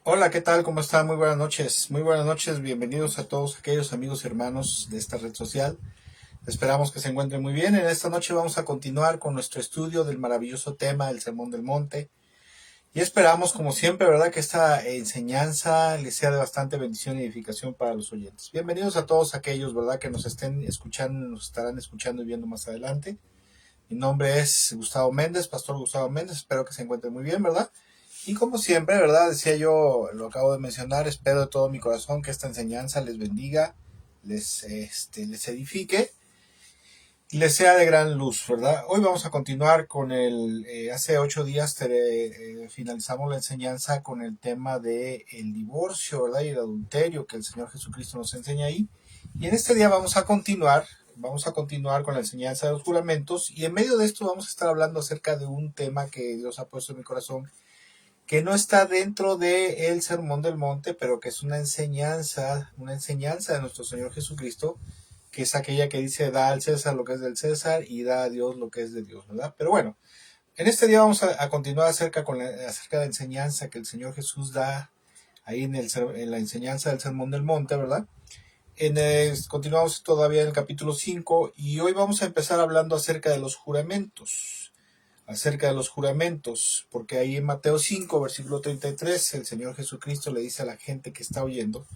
Hola, ¿qué tal? ¿Cómo están? Muy buenas noches. Muy buenas noches. Bienvenidos a todos aquellos amigos y hermanos de esta red social. Esperamos que se encuentren muy bien. En esta noche vamos a continuar con nuestro estudio del maravilloso tema del Sermón del Monte. Y esperamos, como siempre, ¿verdad?, que esta enseñanza les sea de bastante bendición y edificación para los oyentes. Bienvenidos a todos aquellos, ¿verdad?, que nos estén escuchando, nos estarán escuchando y viendo más adelante. Mi nombre es Gustavo Méndez, Pastor Gustavo Méndez. Espero que se encuentren muy bien, ¿verdad? Y como siempre, ¿verdad? Decía yo, lo acabo de mencionar, espero de todo mi corazón que esta enseñanza les bendiga, les edifique y les sea de gran luz, ¿verdad? Hoy vamos a continuar con hace 8 días finalizamos la enseñanza con el tema de el divorcio, ¿verdad? Y el adulterio que el Señor Jesucristo nos enseña ahí. Y en este día vamos a continuar con la enseñanza de los juramentos y en medio de esto vamos a estar hablando acerca de un tema que Dios ha puesto en mi corazón, que no está dentro del Sermón del Monte, pero que es una enseñanza de nuestro Señor Jesucristo, que es aquella que dice, da al César lo que es del César y da a Dios lo que es de Dios, ¿verdad? Pero bueno, en este día vamos a continuar acerca de la enseñanza que el Señor Jesús da ahí en la enseñanza del Sermón del Monte, ¿verdad? Continuamos todavía en el capítulo 5 y hoy vamos a empezar hablando acerca de los juramentos, porque ahí en Mateo 5, versículo 33, el Señor Jesucristo le dice a la gente que está oyendo,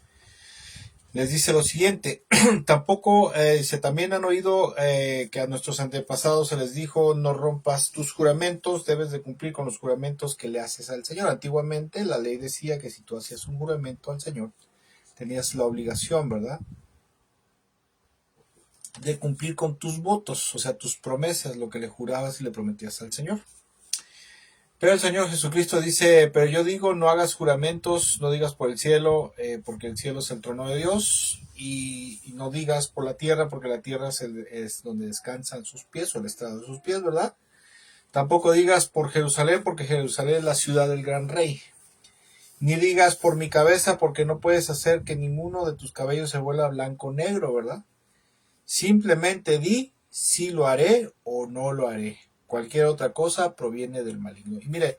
les dice lo siguiente: tampoco se también han oído que a nuestros antepasados se les dijo, no rompas tus juramentos, debes de cumplir con los juramentos que le haces al Señor. Antiguamente la ley decía que si tú hacías un juramento al Señor, tenías la obligación, ¿verdad?, de cumplir con tus votos, o sea, tus promesas, lo que le jurabas y le prometías al Señor. Pero el Señor Jesucristo dice, pero yo digo, no hagas juramentos, no digas por el cielo, porque el cielo es el trono de Dios, y no digas por la tierra, porque la tierra es donde descansan sus pies, o el estrado de sus pies, ¿verdad? Tampoco digas por Jerusalén, porque Jerusalén es la ciudad del gran rey. Ni digas por mi cabeza, porque no puedes hacer que ninguno de tus cabellos se vuelva blanco o negro, ¿verdad? Simplemente di si lo haré o no lo haré. Cualquier otra cosa proviene del maligno. Y mire,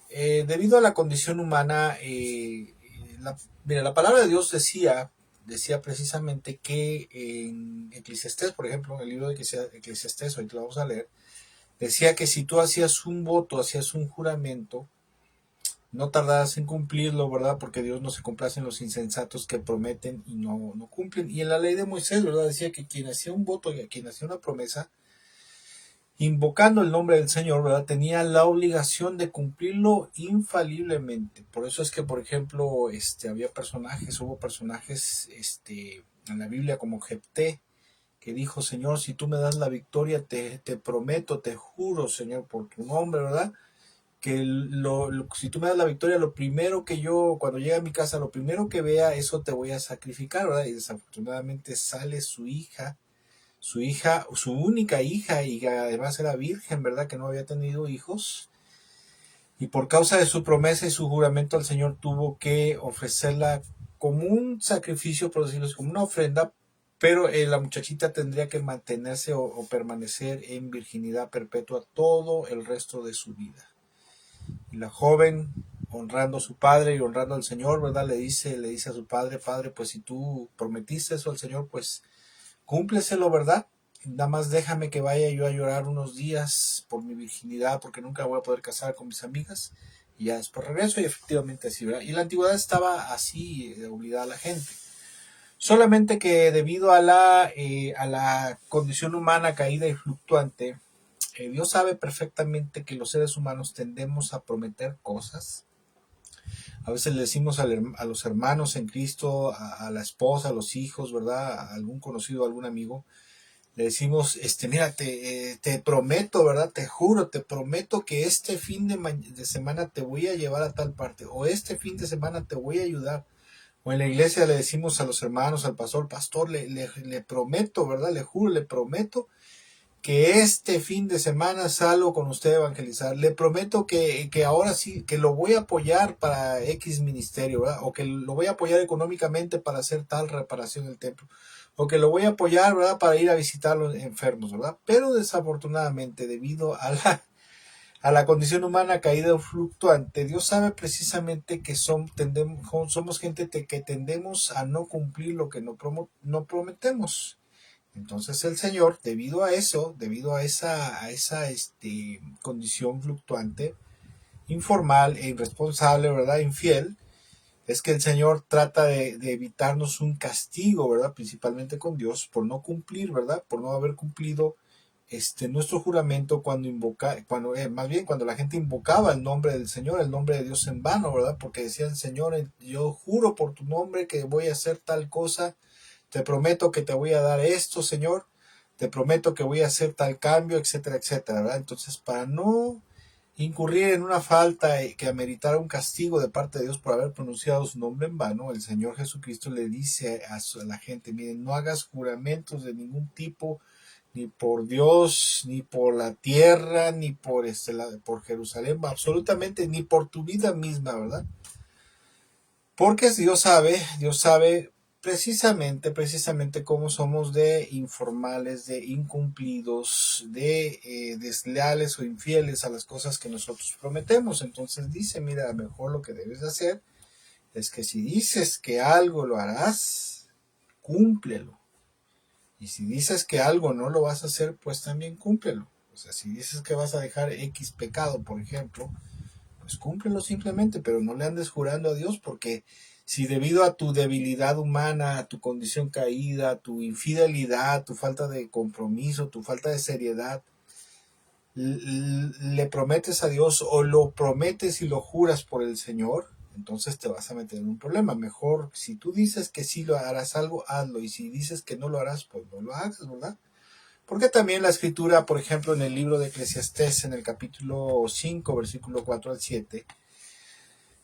debido a la condición humana, la palabra de Dios decía precisamente que en Eclesiastés, por ejemplo, en el libro de Eclesiastés, ahorita lo vamos a leer, decía que si tú hacías un voto, hacías un juramento, no tardarás en cumplirlo, ¿verdad? Porque Dios no se complace en los insensatos que prometen y no cumplen. Y en la ley de Moisés, ¿verdad?, decía que quien hacía un voto y quien hacía una promesa, invocando el nombre del Señor, ¿verdad?, tenía la obligación de cumplirlo infaliblemente. Por eso es que, por ejemplo, hubo personajes en la Biblia como Jefté, que dijo, Señor, si tú me das la victoria, te prometo, te juro, Señor, por tu nombre, ¿verdad?, que si tú me das la victoria, lo primero que yo, cuando llegue a mi casa, lo primero que vea, eso te voy a sacrificar, ¿verdad? Y desafortunadamente sale su única hija, y que además era virgen, ¿verdad?, que no había tenido hijos, y por causa de su promesa y su juramento al Señor tuvo que ofrecerla como un sacrificio, por decirlo así, como una ofrenda, pero la muchachita tendría que mantenerse o permanecer en virginidad perpetua todo el resto de su vida. Y la joven, honrando a su padre y honrando al Señor, ¿verdad?, le dice a su padre, Padre, pues si tú prometiste eso al Señor, pues cúmpleselo, ¿verdad? Nada más déjame que vaya yo a llorar unos días por mi virginidad, porque nunca voy a poder casar con mis amigas, y ya después regreso. Y efectivamente así, ¿verdad? Y en la antigüedad estaba así, obligada a la gente. Solamente que debido a la condición humana caída y fluctuante, Dios sabe perfectamente que los seres humanos tendemos a prometer cosas. A veces le decimos a los hermanos en Cristo, a la esposa, a los hijos, ¿verdad?, a algún conocido, a algún amigo, le decimos, mira, te prometo, ¿verdad? Te juro, te prometo que este fin de semana te voy a llevar a tal parte, o este fin de semana te voy a ayudar. O en la iglesia le decimos a los hermanos, al pastor, le prometo, ¿verdad? Le juro, le prometo que este fin de semana salgo con usted a evangelizar. Le prometo que ahora sí, que lo voy a apoyar para X ministerio, ¿verdad? O que lo voy a apoyar económicamente para hacer tal reparación del templo. O que lo voy a apoyar, ¿verdad?, para ir a visitar a los enfermos, ¿verdad? Pero desafortunadamente, debido a la condición humana caída o fluctuante, Dios sabe precisamente que somos gente que tendemos a no cumplir lo que no prometemos. Entonces el Señor, debido a eso, debido a esa condición fluctuante, informal e irresponsable, ¿verdad? Infiel, es que el Señor trata de evitarnos un castigo, ¿verdad? Principalmente con Dios, por no cumplir, ¿verdad? Por no haber cumplido nuestro juramento más bien cuando la gente invocaba el nombre del Señor, el nombre de Dios en vano, ¿verdad? Porque decían, Señor, yo juro por tu nombre que voy a hacer tal cosa, te prometo que te voy a dar esto, Señor, te prometo que voy a hacer tal cambio, etcétera, etcétera, ¿verdad? Entonces, para no incurrir en una falta que ameritara un castigo de parte de Dios por haber pronunciado su nombre en vano, el Señor Jesucristo le dice a la gente, miren, no hagas juramentos de ningún tipo, ni por Dios, ni por la tierra, ni por Jerusalén, absolutamente, ni por tu vida misma, ¿verdad? Porque Dios sabe precisamente cómo somos de informales, de incumplidos, de desleales o infieles a las cosas que nosotros prometemos. Entonces dice, mira, a lo mejor lo que debes hacer es que si dices que algo lo harás, cúmplelo. Y si dices que algo no lo vas a hacer, pues también cúmplelo. O sea, si dices que vas a dejar X pecado, por ejemplo, pues cúmplelo simplemente, pero no le andes jurando a Dios, porque si debido a tu debilidad humana, a tu condición caída, a tu infidelidad, tu falta de compromiso, tu falta de seriedad, le prometes a Dios o lo prometes y lo juras por el Señor, entonces te vas a meter en un problema. Mejor, si tú dices que sí lo harás algo, hazlo, y si dices que no lo harás, pues no lo hagas, ¿verdad? Porque también la escritura, por ejemplo, en el libro de Eclesiastés, en el capítulo 5, versículo 4 al 7,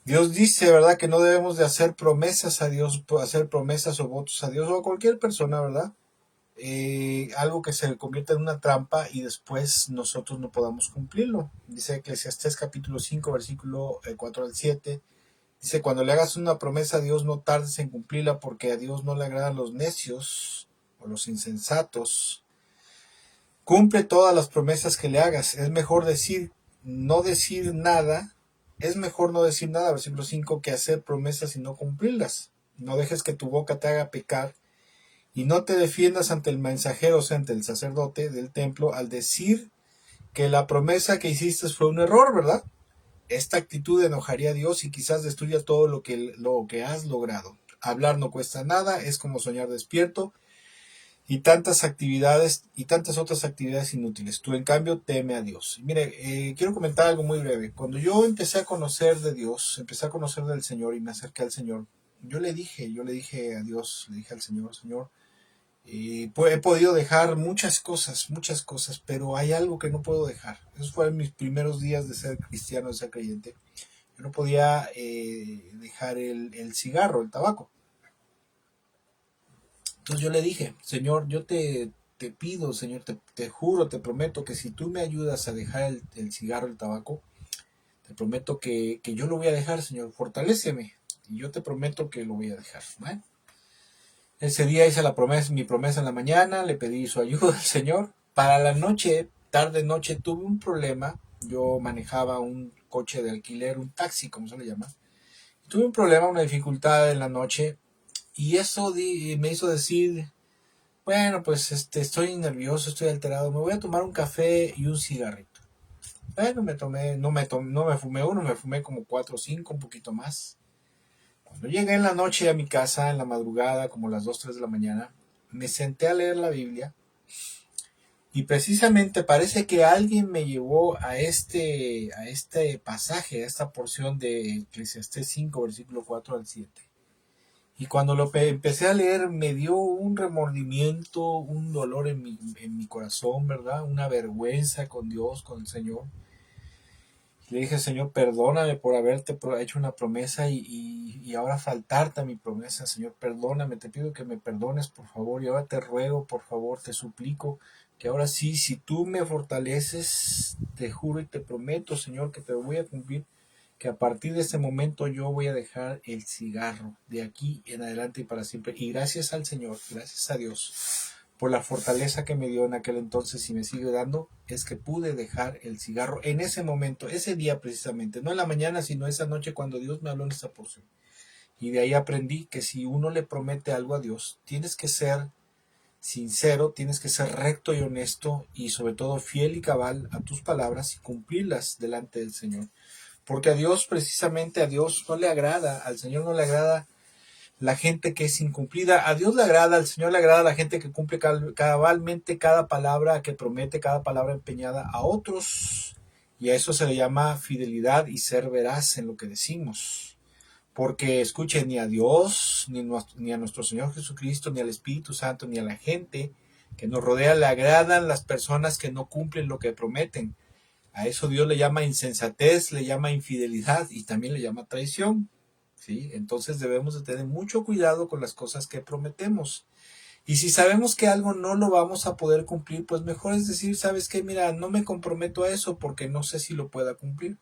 Dios dice, ¿verdad?, que no debemos de hacer promesas a Dios, hacer promesas o votos a Dios o a cualquier persona, ¿verdad? Algo que se convierta en una trampa y después nosotros no podamos cumplirlo. Dice Eclesiastés capítulo 5, versículo 4 al 7. Dice, cuando le hagas una promesa a Dios, no tardes en cumplirla, porque a Dios no le agradan los necios o los insensatos. Cumple todas las promesas que le hagas. Es mejor no decir nada. Es mejor no decir nada, versículo 5, que hacer promesas y no cumplirlas. No dejes que tu boca te haga pecar y no te defiendas ante el mensajero, o sea, ante el sacerdote del templo, al decir que la promesa que hiciste fue un error, ¿verdad? Esta actitud enojaría a Dios y quizás destruya todo lo que has logrado. Hablar no cuesta nada, es como soñar despierto y tantas actividades y tantas otras actividades inútiles. Tú, en cambio, teme a Dios. Mire, quiero comentar algo muy breve. Cuando yo empecé a conocer de Dios, empecé a conocer del Señor y me acerqué al Señor, yo le dije a Dios, le dije al Señor, Señor, he podido dejar muchas cosas, pero hay algo que no puedo dejar. Esos fueron mis primeros días de ser cristiano, de ser creyente. Yo no podía dejar el cigarro, el tabaco. Entonces yo le dije, Señor, yo te pido, Señor, te juro, te prometo que si tú me ayudas a dejar el cigarro, el tabaco, te prometo que yo lo voy a dejar, Señor, fortaléceme. Y yo te prometo que lo voy a dejar. Bueno, ese día hice mi promesa en la mañana, le pedí su ayuda al Señor. Para la noche, tarde noche, tuve un problema. Yo manejaba un coche de alquiler, un taxi, como se le llama. Tuve un problema, una dificultad en la noche. Y eso me hizo decir, bueno, pues estoy nervioso, estoy alterado, me voy a tomar un café y un cigarrito. Bueno, no me fumé uno, me fumé como 4 o 5, un poquito más. Cuando llegué en la noche a mi casa, en la madrugada, como las 2 3 de la mañana, me senté a leer la Biblia y precisamente parece que alguien me llevó a este pasaje, a esta porción de Eclesiastés 5, versículo 4 al 7. Y cuando empecé a leer, me dio un remordimiento, un dolor en mi corazón, ¿verdad? Una vergüenza con Dios, con el Señor. Le dije, Señor, perdóname por haberte hecho una promesa y ahora faltarte a mi promesa. Señor, perdóname, te pido que me perdones, por favor. Y ahora te ruego, por favor, te suplico que ahora sí, si tú me fortaleces, te juro y te prometo, Señor, que te voy a cumplir, que a partir de este momento yo voy a dejar el cigarro de aquí en adelante y para siempre. Y gracias al Señor, gracias a Dios, por la fortaleza que me dio en aquel entonces y me sigue dando, es que pude dejar el cigarro en ese momento, ese día precisamente, no en la mañana, sino esa noche cuando Dios me habló en esta porción. Y de ahí aprendí que si uno le promete algo a Dios, tienes que ser sincero, tienes que ser recto y honesto y sobre todo fiel y cabal a tus palabras y cumplirlas delante del Señor. Porque a Dios, precisamente a Dios no le agrada, al Señor no le agrada la gente que es incumplida. A Dios le agrada, al Señor le agrada la gente que cumple cabalmente cada palabra que promete, cada palabra empeñada a otros. Y a eso se le llama fidelidad y ser veraz en lo que decimos. Porque escuche, ni a Dios, ni a nuestro Señor Jesucristo, ni al Espíritu Santo, ni a la gente que nos rodea le agradan las personas que no cumplen lo que prometen. A eso Dios le llama insensatez, le llama infidelidad y también le llama traición. ¿Sí? Entonces debemos de tener mucho cuidado con las cosas que prometemos. Y si sabemos que algo no lo vamos a poder cumplir, pues mejor es decir, ¿sabes qué? Mira, no me comprometo a eso porque no sé si lo pueda cumplir.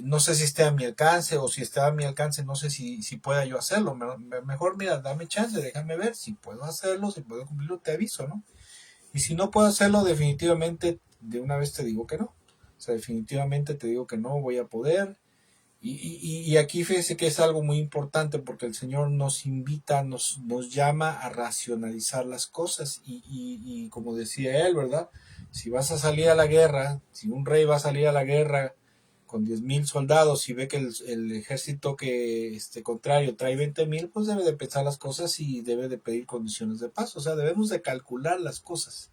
No sé si esté a mi alcance o si está a mi alcance, no sé si pueda yo hacerlo. Mejor, mira, dame chance, déjame ver si puedo hacerlo, si puedo cumplirlo, te aviso, ¿no? Y si no puedo hacerlo, definitivamente de una vez te digo que no. O sea, definitivamente te digo que no voy a poder. Y aquí fíjese que es algo muy importante porque el Señor nos invita, nos llama a racionalizar las cosas y como decía él, ¿verdad? Si vas a salir a la guerra, si un rey va a salir a la guerra con 10,000 soldados y ve que el ejército que contrario trae 20,000, pues debe de pensar las cosas y debe de pedir condiciones de paz. O sea, debemos de calcular las cosas.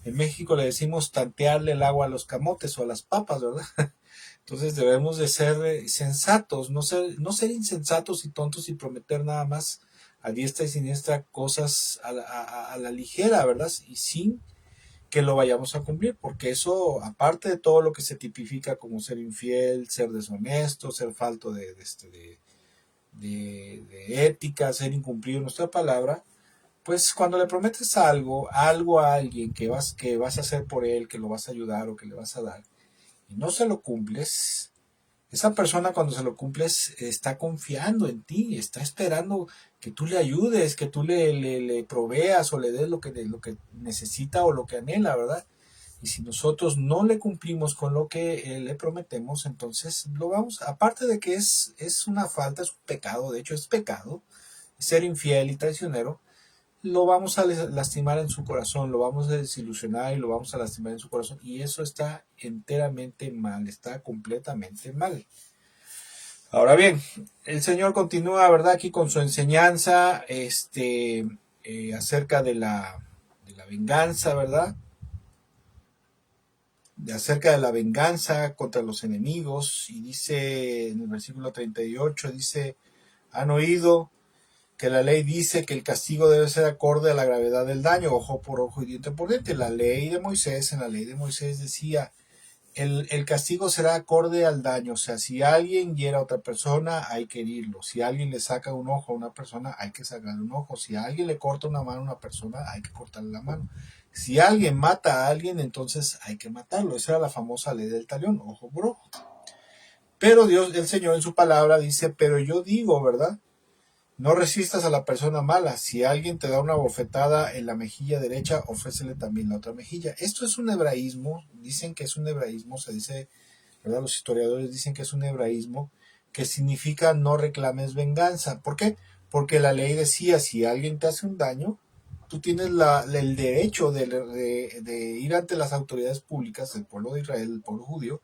En México le decimos tantearle el agua a los camotes o a las papas, ¿verdad? Entonces debemos de ser sensatos, no ser insensatos y tontos y prometer nada más a diestra y siniestra cosas a la ligera, ¿verdad? Y sin que lo vayamos a cumplir, porque eso, aparte de todo lo que se tipifica como ser infiel, ser deshonesto, ser falto de ética, ser incumplido en nuestra palabra, pues cuando le prometes algo a alguien que vas a hacer por él, que lo vas a ayudar o que le vas a dar, y no se lo cumples, esa persona cuando se lo cumples está confiando en ti, está esperando que tú le ayudes, que tú le proveas o le des lo que necesita o lo que anhela, ¿verdad? Y si nosotros no le cumplimos con lo que le prometemos, entonces lo vamos, aparte de que es una falta, es un pecado, de hecho es pecado, ser infiel y traicionero, lo vamos a lastimar en su corazón, lo vamos a desilusionar y lo vamos a lastimar en su corazón. Y eso está enteramente mal, está completamente mal. Ahora bien, el Señor continúa, ¿verdad? Aquí con su enseñanza acerca de la venganza, ¿verdad? Acerca de la venganza contra los enemigos. Y dice en el versículo 38, dice, han oído que la ley dice que el castigo debe ser acorde a la gravedad del daño, ojo por ojo y diente por diente. La ley de Moisés, en la ley de Moisés decía, el castigo será acorde al daño. O sea, si alguien hiera a otra persona, hay que herirlo. Si alguien le saca un ojo a una persona, hay que sacarle un ojo. Si alguien le corta una mano a una persona, hay que cortarle la mano. Si alguien mata a alguien, entonces hay que matarlo. Esa era la famosa ley del talión, ojo por ojo. Pero Dios, el Señor en su palabra dice, pero yo digo, ¿verdad? No resistas a la persona mala. Si alguien te da una bofetada en la mejilla derecha, ofrécele también la otra mejilla. Esto es un hebraísmo, dicen que es un hebraísmo, se dice, ¿verdad? Los historiadores dicen que es un hebraísmo que significa no reclames venganza. ¿Por qué? Porque la ley decía, si alguien te hace un daño, tú tienes el derecho de ir ante las autoridades públicas del pueblo de Israel, del pueblo judío,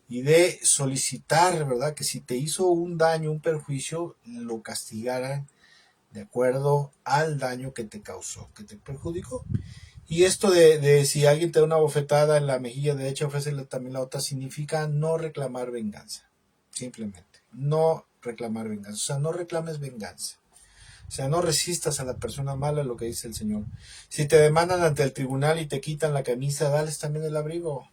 y de solicitar, ¿verdad? Que si te hizo un daño, un perjuicio, lo castigaran de acuerdo al daño que te causó, que te perjudicó. Y esto de si alguien te da una bofetada en la mejilla derecha, ofrécele también la otra, significa no reclamar venganza. Simplemente, no reclamar venganza. O sea, no reclames venganza. O sea, no resistas a la persona mala, lo que dice el Señor. Si te demandan ante el tribunal y te quitan la camisa, dales también el abrigo.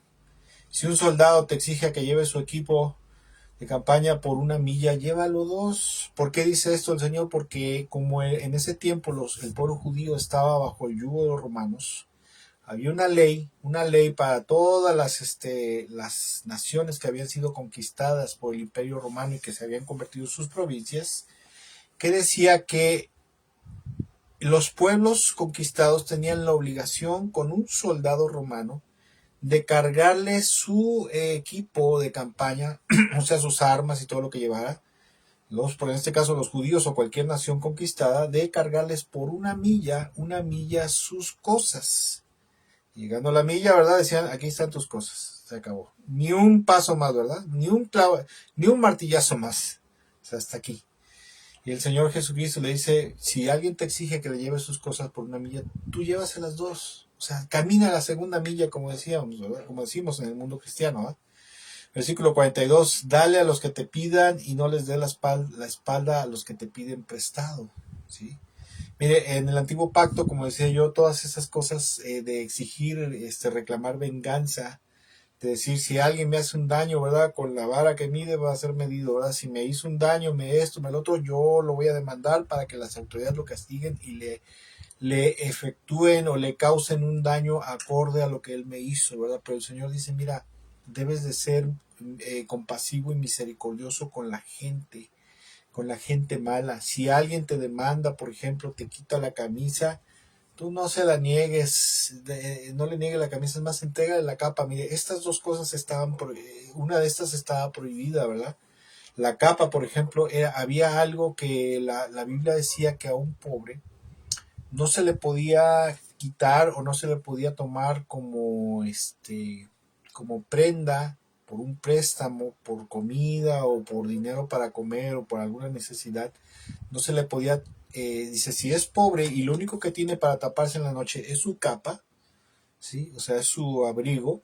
Si un soldado te exige que lleve su equipo de campaña por 1 milla, llévalo 2. ¿Por qué dice esto el Señor? Porque como en ese tiempo el pueblo judío estaba bajo el yugo de los romanos, había una ley para todas las naciones que habían sido conquistadas por el Imperio Romano y que se habían convertido en sus provincias, que decía que los pueblos conquistados tenían la obligación con un soldado romano de cargarle su equipo de campaña, o sea, sus armas y todo lo que llevara, por en este caso los judíos o cualquier nación conquistada, de cargarles por una milla sus cosas. Llegando a la milla, ¿verdad? Decían, aquí están tus cosas, se acabó. Ni un paso más, ¿verdad? Ni un clavo, ni un martillazo más. O sea, hasta aquí. Y el Señor Jesucristo le dice, si alguien te exige que le lleves sus cosas por una milla, tú llévaselas dos. O sea, camina la segunda milla, como decíamos, ¿verdad? Como decimos en el mundo cristiano, ¿verdad? Versículo 42, dale a los que te pidan y no les dé la espalda a los que te piden prestado, ¿sí? Mire, en el antiguo pacto, como decía yo, todas esas cosas de exigir, reclamar venganza, de decir, si alguien me hace un daño, ¿verdad? Con la vara que mide va a ser medido, ¿verdad? Si me hizo un daño, me esto, me lo otro, yo lo voy a demandar para que las autoridades lo castiguen y le efectúen o le causen un daño acorde a lo que él me hizo, ¿verdad? Pero el Señor dice, mira, debes de ser compasivo y misericordioso con la gente mala. Si alguien te demanda, por ejemplo, te quita la camisa, tú no se la niegues, no le niegues la camisa, es más, entrega la capa. Mire, estas dos cosas una de estas estaba prohibida, ¿verdad? La capa, por ejemplo, había algo que la Biblia decía que a un pobre no se le podía quitar o no se le podía tomar como prenda por un préstamo, por comida o por dinero para comer o por alguna necesidad. No se le podía, dice, si es pobre y lo único que tiene para taparse en la noche es su capa, ¿sí? O sea, es su abrigo,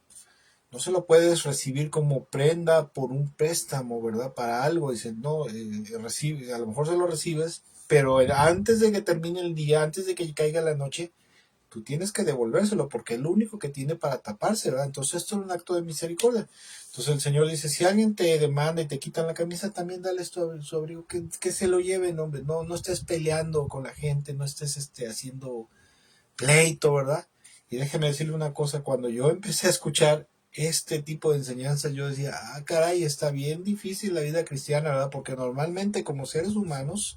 no se lo puedes recibir como prenda por un préstamo, ¿verdad? Para algo, dicen, no, a lo mejor se lo recibes, pero antes de que termine el día, antes de que caiga la noche, tú tienes que devolvérselo porque es lo único que tiene para taparse, ¿verdad? Entonces esto es un acto de misericordia. Entonces el Señor dice, si alguien te demanda y te quitan la camisa, también dale su abrigo, que se lo lleven, hombre, no estés peleando con la gente, no estés haciendo pleito, ¿verdad? Y déjeme decirle una cosa, cuando yo empecé a escuchar este tipo de enseñanzas, yo decía, caray, está bien difícil la vida cristiana, ¿verdad? Porque normalmente como seres humanos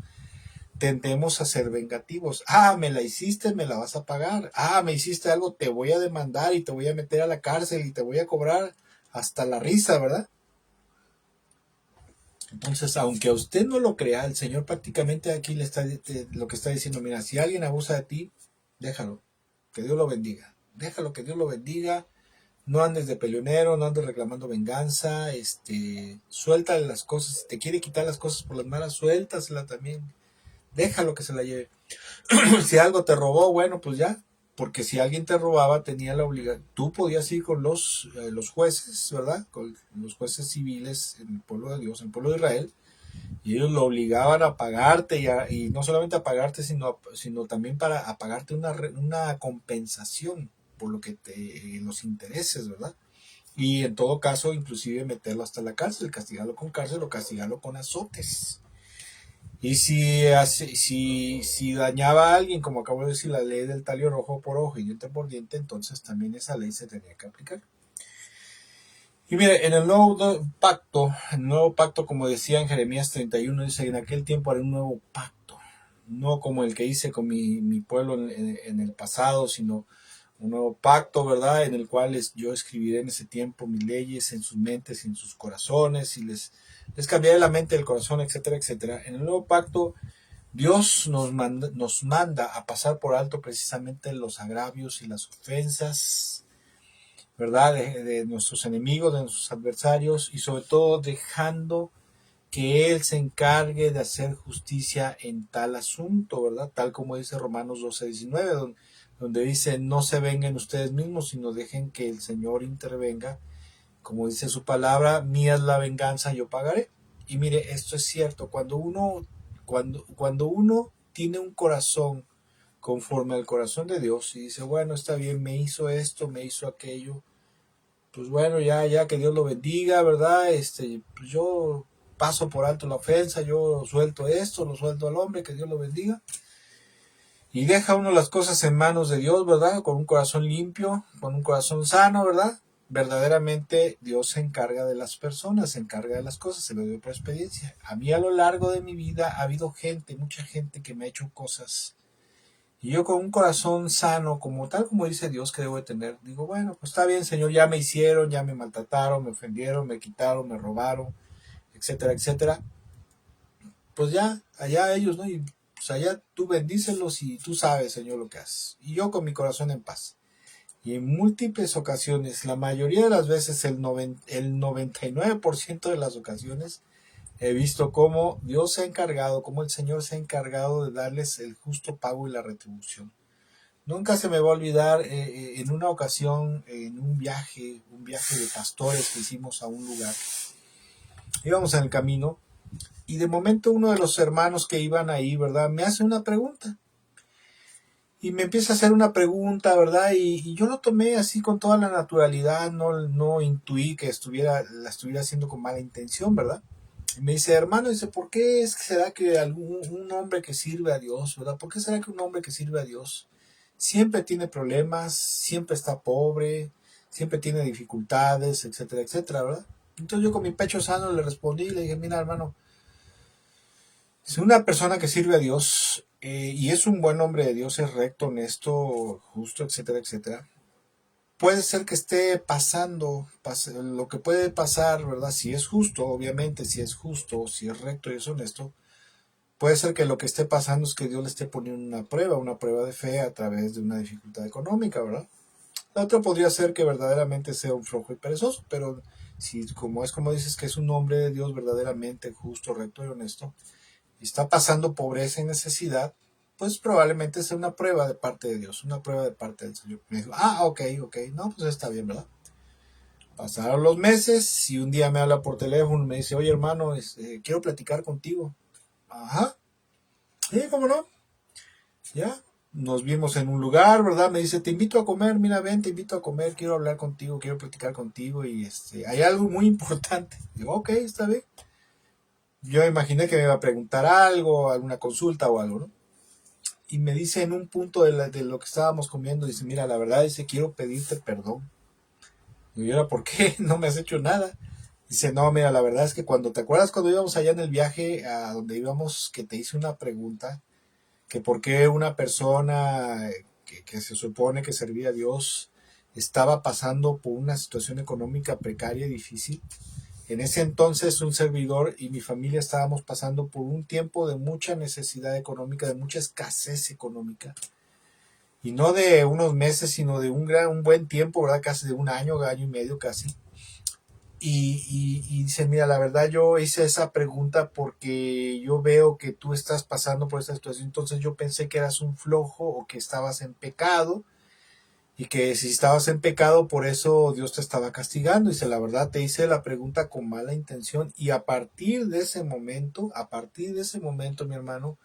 tendemos a ser vengativos. Me la hiciste, me la vas a pagar. Me hiciste algo, te voy a demandar y te voy a meter a la cárcel y te voy a cobrar hasta la risa, ¿verdad? Entonces, aunque a usted no lo crea, el Señor prácticamente aquí lo que está diciendo, mira, si alguien abusa de ti, déjalo, que Dios lo bendiga. Déjalo, que Dios lo bendiga. No andes de peleonero, no andes reclamando venganza, suéltale las cosas. Si te quiere quitar las cosas por las malas, suéltasela también. Déjalo que se la lleve. Si algo te robó, bueno, pues ya. Porque si alguien te robaba, tenía la obligación. Tú podías ir con los jueces, ¿verdad? Con los jueces civiles en el pueblo de Dios, en el pueblo de Israel. Y ellos lo obligaban a pagarte y no solamente a pagarte, sino también a pagarte una compensación por los intereses, ¿verdad? Y en todo caso, inclusive meterlo hasta la cárcel, castigarlo con cárcel o castigarlo con azotes. Y si dañaba a alguien, como acabo de decir, la ley del talio rojo por ojo y diente por diente, entonces también esa ley se tenía que aplicar. Y mire, en el nuevo pacto, como decía en Jeremías 31, dice, en aquel tiempo haré un nuevo pacto, no como el que hice con mi pueblo en el pasado, sino un nuevo pacto, ¿verdad? En el cual yo escribiré en ese tiempo mis leyes en sus mentes y en sus corazones y les cambiaré la mente, el corazón, etcétera, etcétera. En el nuevo pacto, Dios nos manda a pasar por alto precisamente los agravios y las ofensas, ¿verdad? De nuestros enemigos, de nuestros adversarios y sobre todo dejando que Él se encargue de hacer justicia en tal asunto, ¿verdad? Tal como dice Romanos 12:19, donde dice, no se vengan ustedes mismos, sino dejen que el Señor intervenga. Como dice su palabra, mía es la venganza, yo pagaré. Y mire, esto es cierto, cuando uno tiene un corazón conforme al corazón de Dios y dice, bueno, está bien, me hizo esto, me hizo aquello, pues bueno, ya que Dios lo bendiga, ¿verdad? Pues yo paso por alto la ofensa, yo suelto esto, lo suelto al hombre, que Dios lo bendiga. Y deja uno las cosas en manos de Dios, ¿verdad? Con un corazón limpio, con un corazón sano, ¿verdad? Verdaderamente Dios se encarga de las personas, se encarga de las cosas, se lo doy por experiencia. A mí a lo largo de mi vida ha habido mucha gente que me ha hecho cosas Y yo con un corazón sano, como tal como dice Dios que debo de tener, digo, bueno, pues está bien, Señor, ya me hicieron, ya me maltrataron, me ofendieron, me quitaron, me robaron, etcétera, etcétera. Pues ya, allá ellos, ¿no? Y pues allá tú bendícelos y tú sabes, Señor, lo que haces. Y yo con mi corazón en paz. Y en múltiples ocasiones, la mayoría de las veces, el 99% de las ocasiones, he visto cómo Dios se ha encargado, cómo el Señor se ha encargado de darles el justo pago y la retribución. Nunca se me va a olvidar en una ocasión, en un viaje de pastores que hicimos a un lugar. Íbamos en el camino y de momento uno de los hermanos que iban ahí, ¿verdad? Me hace una pregunta. Y me empieza a hacer una pregunta, ¿verdad? Y yo lo tomé así con toda la naturalidad, no intuí que la estuviera haciendo con mala intención, ¿verdad? Y me dice, hermano, dice, ¿por qué será que un hombre que sirve a Dios, ¿verdad? ¿Por qué será que un hombre que sirve a Dios siempre tiene problemas, siempre está pobre, siempre tiene dificultades, etcétera, etcétera, ¿verdad? Entonces yo con mi pecho sano le respondí y le dije, mira, hermano, es una persona que sirve a Dios y es un buen hombre de Dios, es recto, honesto, justo, etcétera, etcétera. Puede ser que esté pasando lo que puede pasar, ¿verdad? Si es justo, obviamente, si es justo, si es recto y es honesto, puede ser que lo que esté pasando es que Dios le esté poniendo una prueba de fe a través de una dificultad económica, ¿verdad? La otra podría ser que verdaderamente sea un flojo y perezoso, pero si como dices que es un hombre de Dios verdaderamente justo, recto y honesto, y está pasando pobreza y necesidad, pues probablemente sea una prueba de parte de Dios, una prueba de parte del Señor. Me dijo, ok, no, pues está bien, ¿verdad? Pasaron los meses y un día me habla por teléfono y me dice, oye hermano, quiero platicar contigo. Ajá, sí, cómo no, ya. Nos vimos en un lugar, ¿verdad? Me dice, te invito a comer, mira, ven, te invito a comer, quiero hablar contigo, quiero platicar contigo y hay algo muy importante. Digo, ok, está bien. Yo imaginé que me iba a preguntar algo, alguna consulta o algo, ¿no? Y me dice en un punto de lo que estábamos comiendo, dice, mira, la verdad, dice, quiero pedirte perdón. Y yo, ¿por qué? No me has hecho nada. Dice, no, mira, la verdad es que cuando te acuerdas cuando íbamos allá en el viaje a donde íbamos, que te hice una pregunta, que por qué una persona que se supone que servía a Dios estaba pasando por una situación económica precaria y difícil. En ese entonces un servidor y mi familia estábamos pasando por un tiempo de mucha necesidad económica, de mucha escasez económica. Y no de unos meses, sino de un buen tiempo, ¿verdad? Casi de un año, año y medio casi. Y dice, mira, la verdad yo hice esa pregunta porque yo veo que tú estás pasando por esta situación, entonces yo pensé que eras un flojo o que estabas en pecado y que si estabas en pecado por eso Dios te estaba castigando. Dice, la verdad te hice la pregunta con mala intención y a partir de ese momento, mi hermano,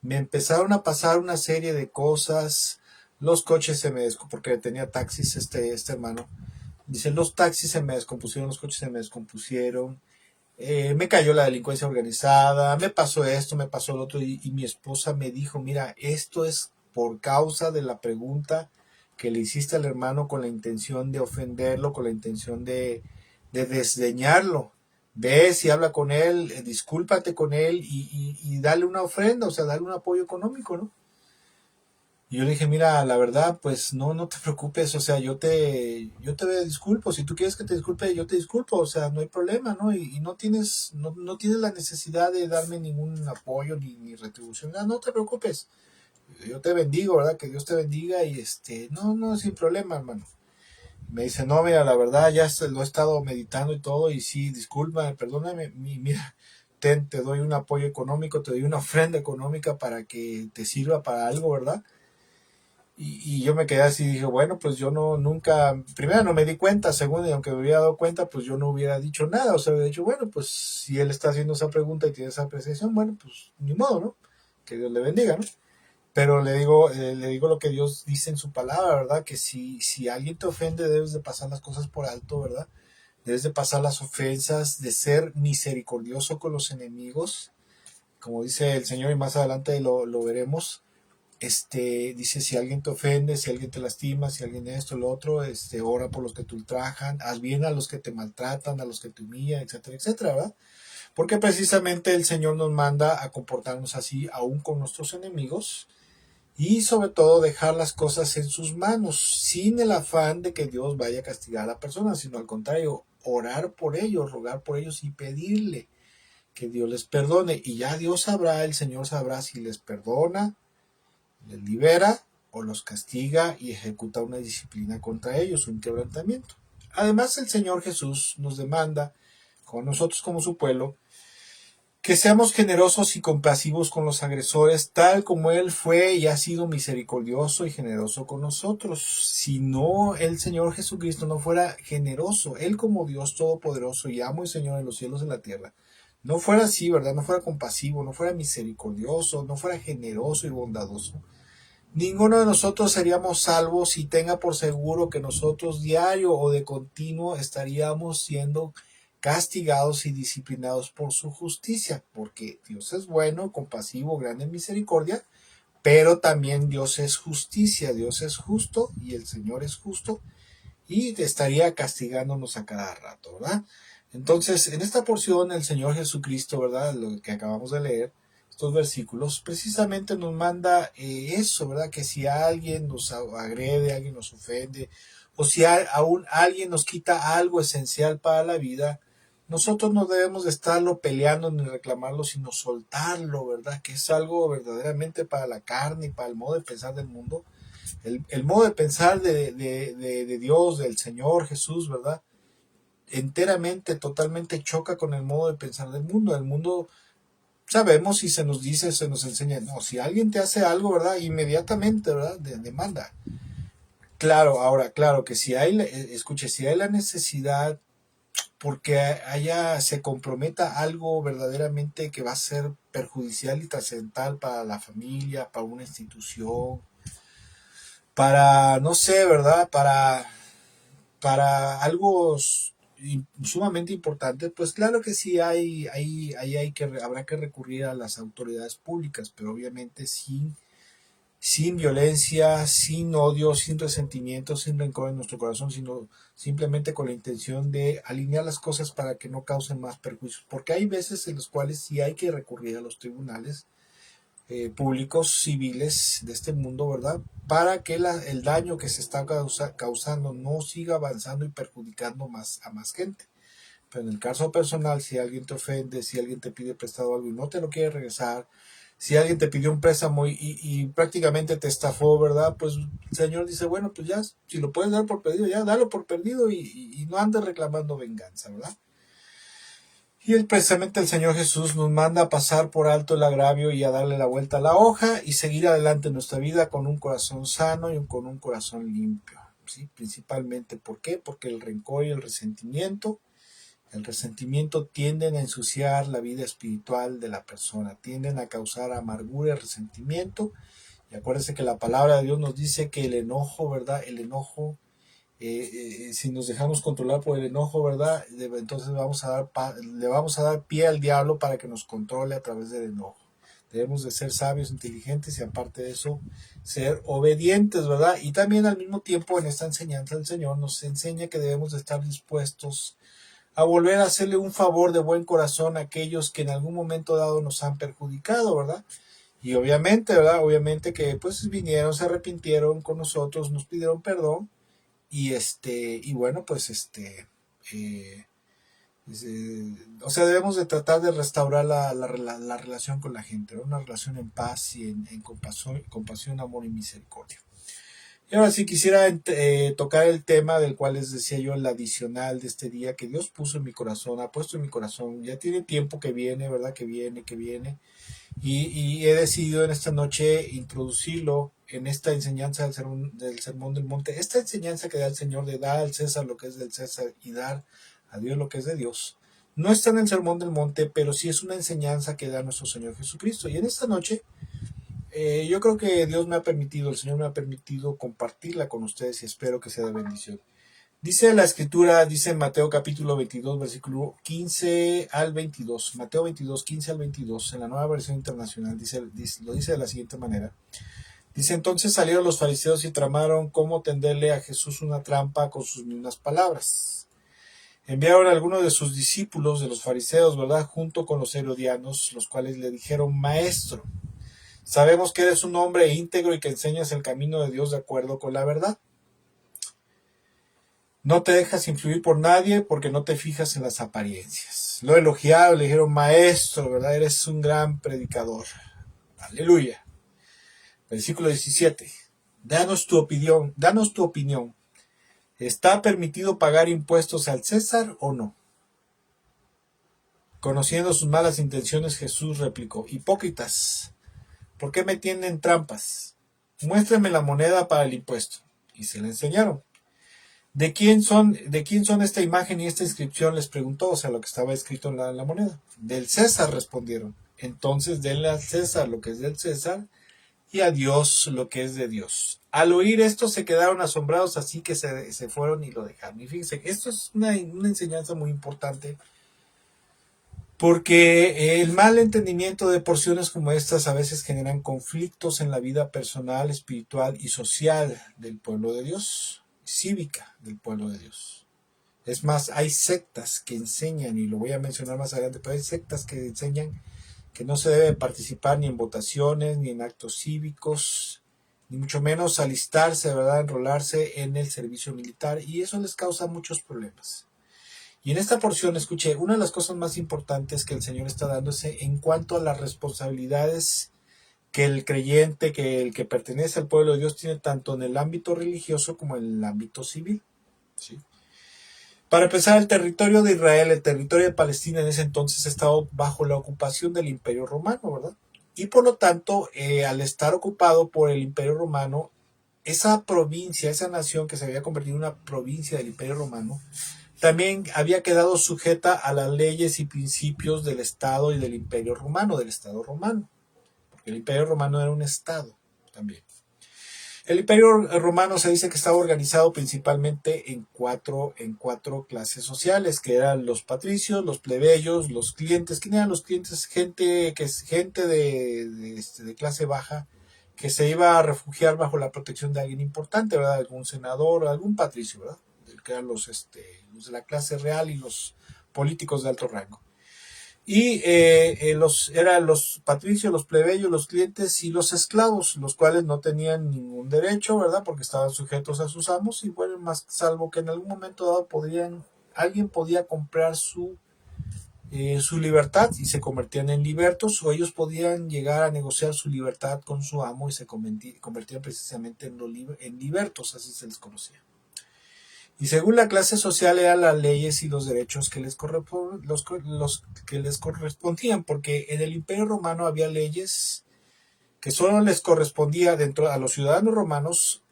me empezaron a pasar una serie de cosas. Los coches se me porque tenía taxis este hermano. Dice, los taxis se me descompusieron, los coches se me descompusieron, me cayó la delincuencia organizada, me pasó esto, me pasó lo otro, y mi esposa me dijo, mira, esto es por causa de la pregunta que le hiciste al hermano con la intención de ofenderlo, con la intención de desdeñarlo. Ves y habla con él, discúlpate con él y dale una ofrenda, o sea, dale un apoyo económico, ¿no? Y yo le dije, mira, la verdad, pues no te preocupes, o sea, yo te disculpo, si tú quieres que te disculpe, yo te disculpo, o sea, no hay problema, ¿no? Y no tienes la necesidad de darme ningún apoyo ni retribución, no te preocupes, yo te bendigo, ¿verdad? Que Dios te bendiga y no, sin problema, hermano. Me dice, no, mira, la verdad, ya lo he estado meditando y todo, y sí, disculpa, perdóname, mira, te doy un apoyo económico, te doy una ofrenda económica para que te sirva para algo, ¿verdad? Y yo me quedé así y dije, bueno, pues yo nunca, primero no me di cuenta, segundo, y aunque me hubiera dado cuenta, pues yo no hubiera dicho nada, o sea, hubiera dicho, bueno, pues si él está haciendo esa pregunta y tiene esa apreciación, bueno, pues ni modo, ¿no? Que Dios le bendiga, ¿no? Pero le digo lo que Dios dice en su palabra, ¿verdad? Que si alguien te ofende, debes de pasar las cosas por alto, ¿verdad? Debes de pasar las ofensas, de ser misericordioso con los enemigos, como dice el Señor y más adelante lo veremos. Dice, si alguien te ofende, si alguien te lastima, si alguien esto, lo otro, ora por los que te ultrajan, haz bien a los que te maltratan, a los que te humillan, etcétera, etcétera, ¿verdad? Porque precisamente el Señor nos manda a comportarnos así aún con nuestros enemigos y sobre todo dejar las cosas en sus manos, sin el afán de que Dios vaya a castigar a la persona, sino al contrario, orar por ellos, rogar por ellos y pedirle que Dios les perdone. Y ya Dios sabrá, el Señor sabrá si les perdona, les libera o los castiga y ejecuta una disciplina contra ellos, un quebrantamiento. Además, el Señor Jesús nos demanda, con nosotros como su pueblo, que seamos generosos y compasivos con los agresores, tal como Él fue y ha sido misericordioso y generoso con nosotros. Si no, el Señor Jesucristo no fuera generoso, Él como Dios todopoderoso y amo y Señor de los cielos y la tierra, no fuera así, ¿verdad? No fuera compasivo, no fuera misericordioso, no fuera generoso y bondadoso. Ninguno de nosotros seríamos salvos y tenga por seguro que nosotros diario o de continuo estaríamos siendo castigados y disciplinados por su justicia, porque Dios es bueno, compasivo, grande en misericordia, pero también Dios es justicia, Dios es justo y el Señor es justo y estaría castigándonos a cada rato, ¿verdad? Entonces, en esta porción el Señor Jesucristo, ¿verdad? Lo que acabamos de leer, estos versículos, precisamente nos manda eso, ¿verdad? Que si alguien nos agrede, alguien nos ofende, o si aún alguien nos quita algo esencial para la vida, nosotros no debemos de estarlo peleando ni reclamarlo, sino soltarlo, ¿verdad? Que es algo verdaderamente para la carne y para el modo de pensar del mundo. El modo de pensar de Dios, del Señor Jesús, ¿verdad? Enteramente, totalmente choca con el modo de pensar del mundo. El mundo, sabemos y se nos dice, se nos enseña, no, si alguien te hace algo, ¿verdad? Inmediatamente, ¿verdad? Demanda. Claro, ahora, claro que si hay, escuche, si hay la necesidad porque se comprometa algo verdaderamente que va a ser perjudicial y trascendental para la familia, para una institución, para, no sé, ¿verdad? Para algo sumamente importante, pues claro que sí habrá que recurrir a las autoridades públicas, pero obviamente sin violencia, sin odio, sin resentimiento, sin rencor en nuestro corazón, sino simplemente con la intención de alinear las cosas para que no causen más perjuicios, porque hay veces en los cuales sí hay que recurrir a los tribunales públicos civiles de este mundo, ¿verdad? Para que el daño que se está causando no siga avanzando y perjudicando a más gente. Pero en el caso personal, si alguien te ofende, si alguien te pide prestado algo y no te lo quiere regresar, si alguien te pidió un préstamo y prácticamente te estafó, ¿verdad? Pues el Señor dice, bueno, pues ya, si lo puedes dar por perdido, ya dalo por perdido y no andes reclamando venganza, ¿verdad? Y precisamente el Señor Jesús nos manda a pasar por alto el agravio y a darle la vuelta a la hoja y seguir adelante en nuestra vida con un corazón sano y con un corazón limpio. ¿Sí? Principalmente, ¿por qué? Porque el rencor y el resentimiento tienden a ensuciar la vida espiritual de la persona, tienden a causar amargura y resentimiento. Y acuérdense que la palabra de Dios nos dice que el enojo, ¿verdad? El enojo si nos dejamos controlar por el enojo, ¿verdad? Entonces le vamos a dar pie al diablo para que nos controle a través del enojo. Debemos de ser sabios, inteligentes y aparte de eso, ser obedientes, ¿verdad? Y también al mismo tiempo en esta enseñanza el Señor nos enseña que debemos de estar dispuestos a volver a hacerle un favor de buen corazón a aquellos que en algún momento dado nos han perjudicado, ¿verdad? Y obviamente, ¿verdad? Obviamente que pues vinieron, se arrepintieron con nosotros, nos pidieron perdón y bueno, pues eh, o sea, debemos de tratar de restaurar la relación con la gente, ¿no? Una relación en paz y en compasión, amor y misericordia. Y ahora sí quisiera tocar el tema del cual les decía yo, el adicional de este día que Dios puso en mi corazón, ha puesto en mi corazón, ya tiene tiempo que viene, ¿verdad? Que viene. Y he decidido en esta noche introducirlo en esta enseñanza del sermón del monte, esta enseñanza que da el Señor de dar al César lo que es del César y dar a Dios lo que es de Dios. No está en el sermón del monte, pero sí es una enseñanza que da nuestro Señor Jesucristo. Y en esta noche yo creo que Dios me ha permitido, el Señor me ha permitido compartirla con ustedes y espero que sea de bendición. Dice la escritura, dice en Mateo capítulo 22, versículo 15 al 22. Mateo 22, 15 al 22, en la nueva versión internacional, lo dice de la siguiente manera. Dice, entonces salieron los fariseos y tramaron cómo tenderle a Jesús una trampa con sus mismas palabras. Enviaron a algunos de sus discípulos, de los fariseos, ¿verdad?, junto con los herodianos, los cuales le dijeron, Maestro, Sabemos que eres un hombre íntegro y que enseñas el camino de Dios de acuerdo con la verdad. No te dejas influir por nadie porque no te fijas en las apariencias. Lo elogiaron, le dijeron, maestro, ¿verdad? Eres un gran predicador. Aleluya. Versículo 17. Danos tu opinión. ¿Está permitido pagar impuestos al César o no? Conociendo sus malas intenciones, Jesús replicó, hipócritas, ¿por qué me tienden trampas? Muéstrenme la moneda para el impuesto. Y se le enseñaron. ¿De quién son esta imagen y esta inscripción? Les preguntó, o sea, lo que estaba escrito en la moneda. Del César, respondieron. Entonces denle al César lo que es del César y a Dios lo que es de Dios. Al oír esto se quedaron asombrados, así que se fueron y lo dejaron. Y fíjense, esto es una enseñanza muy importante, porque el mal entendimiento de porciones como estas a veces generan conflictos en la vida personal, espiritual y social del pueblo de Dios, cívica del pueblo de Dios. Es más, hay sectas que enseñan, y lo voy a mencionar más adelante, pero hay sectas que enseñan que no se debe participar ni en votaciones, ni en actos cívicos, ni mucho menos alistarse, ¿verdad?, enrolarse en el servicio militar, y eso les causa muchos problemas. Y en esta porción, escuché, una de las cosas más importantes que el Señor está dándose en cuanto a las responsabilidades que el creyente, que el que pertenece al pueblo de Dios tiene tanto en el ámbito religioso como en el ámbito civil. ¿Sí? Para empezar, el territorio de Israel, el territorio de Palestina en ese entonces estaba bajo la ocupación del Imperio Romano, ¿verdad? Y por lo tanto, al estar ocupado por el Imperio Romano, esa provincia, esa nación que se había convertido en una provincia del Imperio Romano, también había quedado sujeta a las leyes y principios del Estado y del Imperio Romano, del Estado romano, porque el Imperio Romano era un Estado también. El Imperio Romano se dice que estaba organizado principalmente en cuatro clases sociales, que eran los patricios, los plebeyos, los clientes. ¿Quién eran los clientes? Gente de clase baja que se iba a refugiar bajo la protección de alguien importante, ¿verdad? Algún senador o algún patricio, ¿verdad? Que eran los de la clase real y los políticos de alto rango. Y eran los patricios, los plebeyos, los clientes y los esclavos, los cuales no tenían ningún derecho, ¿verdad? Porque estaban sujetos a sus amos, y bueno, más salvo que en algún momento dado alguien podía comprar su libertad y se convertían en libertos, o ellos podían llegar a negociar su libertad con su amo y se convertían precisamente en libertos, así se les conocía. Y según la clase social eran las leyes y los derechos que les correspondían, porque en el Imperio Romano había leyes que solo les correspondía dentro a los ciudadanos romanos,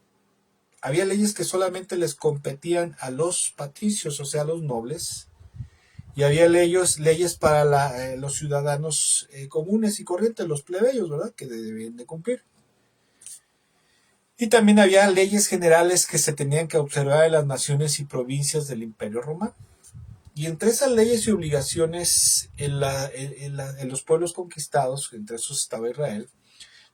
había leyes que solamente les competían a los patricios, o sea, a los nobles, y había leyes para los ciudadanos comunes y corrientes, los plebeyos, ¿verdad?, que debían de cumplir. Y también había leyes generales que se tenían que observar en las naciones y provincias del Imperio Romano. Y entre esas leyes y obligaciones en los pueblos conquistados, entre esos estaba Israel,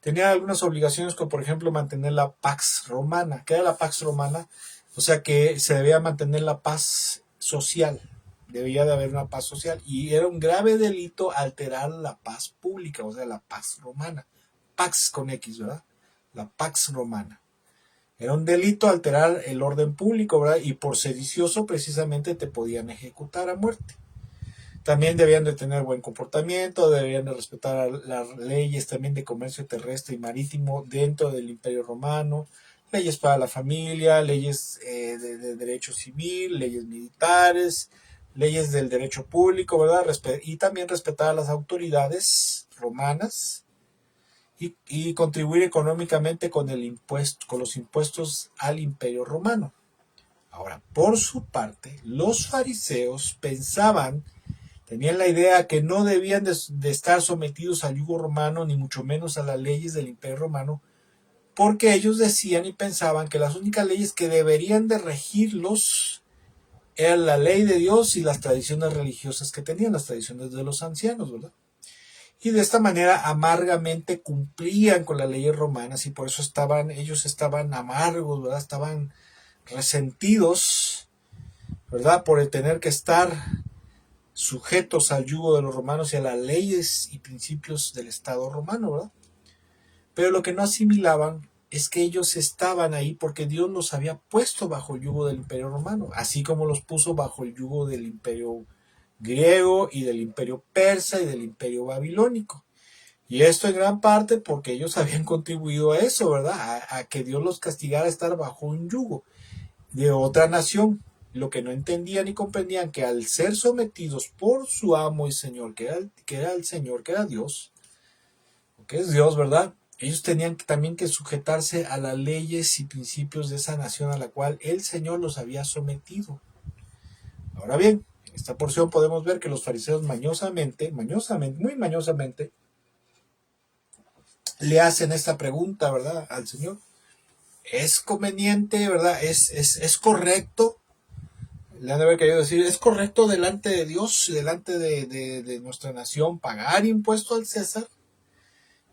tenían algunas obligaciones como por ejemplo mantener la Pax Romana. ¿Qué era la Pax Romana? O sea que se debía mantener la paz social, debía de haber una paz social, y era un grave delito alterar la paz pública, o sea, la paz romana. Pax con X, ¿verdad? La Pax Romana. Era un delito alterar el orden público, ¿verdad? Y por sedicioso precisamente te podían ejecutar a muerte. También debían de tener buen comportamiento, debían de respetar las leyes también de comercio terrestre y marítimo dentro del Imperio Romano, leyes para la familia, leyes de derecho civil, leyes militares, leyes del derecho público, ¿verdad? Y también respetar a las autoridades romanas, y contribuir económicamente con los impuestos al Imperio Romano. Ahora, por su parte, los fariseos tenían la idea que no debían de estar sometidos al yugo romano, ni mucho menos a las leyes del Imperio Romano, porque ellos decían y pensaban que las únicas leyes que deberían de regirlos eran la ley de Dios y las tradiciones religiosas que tenían, las tradiciones de los ancianos, ¿verdad? Y de esta manera amargamente cumplían con las leyes romanas, y por eso ellos estaban amargos, ¿verdad? Estaban resentidos, ¿verdad? Por el tener que estar sujetos al yugo de los romanos y a las leyes y principios del Estado romano, ¿verdad? pero lo que no asimilaban es que ellos estaban ahí porque Dios los había puesto bajo el yugo del imperio romano, así como los puso bajo el yugo del imperio griego y del imperio persa y del imperio babilónico. Y esto en gran parte porque ellos habían contribuido a eso, ¿verdad? A que Dios los castigara a estar bajo un yugo de otra nación. Lo que no entendían y comprendían que al ser sometidos por su amo y señor, que era el Señor, que era Dios, que es Dios, ¿verdad? Ellos tenían también que sujetarse a las leyes y principios de esa nación a la cual el Señor los había sometido. Ahora bien, en esta porción podemos ver que los fariseos mañosamente, muy mañosamente, le hacen esta pregunta, ¿verdad?, al Señor. ¿Es conveniente, verdad? ¿Es correcto? Le han de haber querido decir, ¿es correcto delante de Dios, delante de nuestra nación, pagar impuesto al César?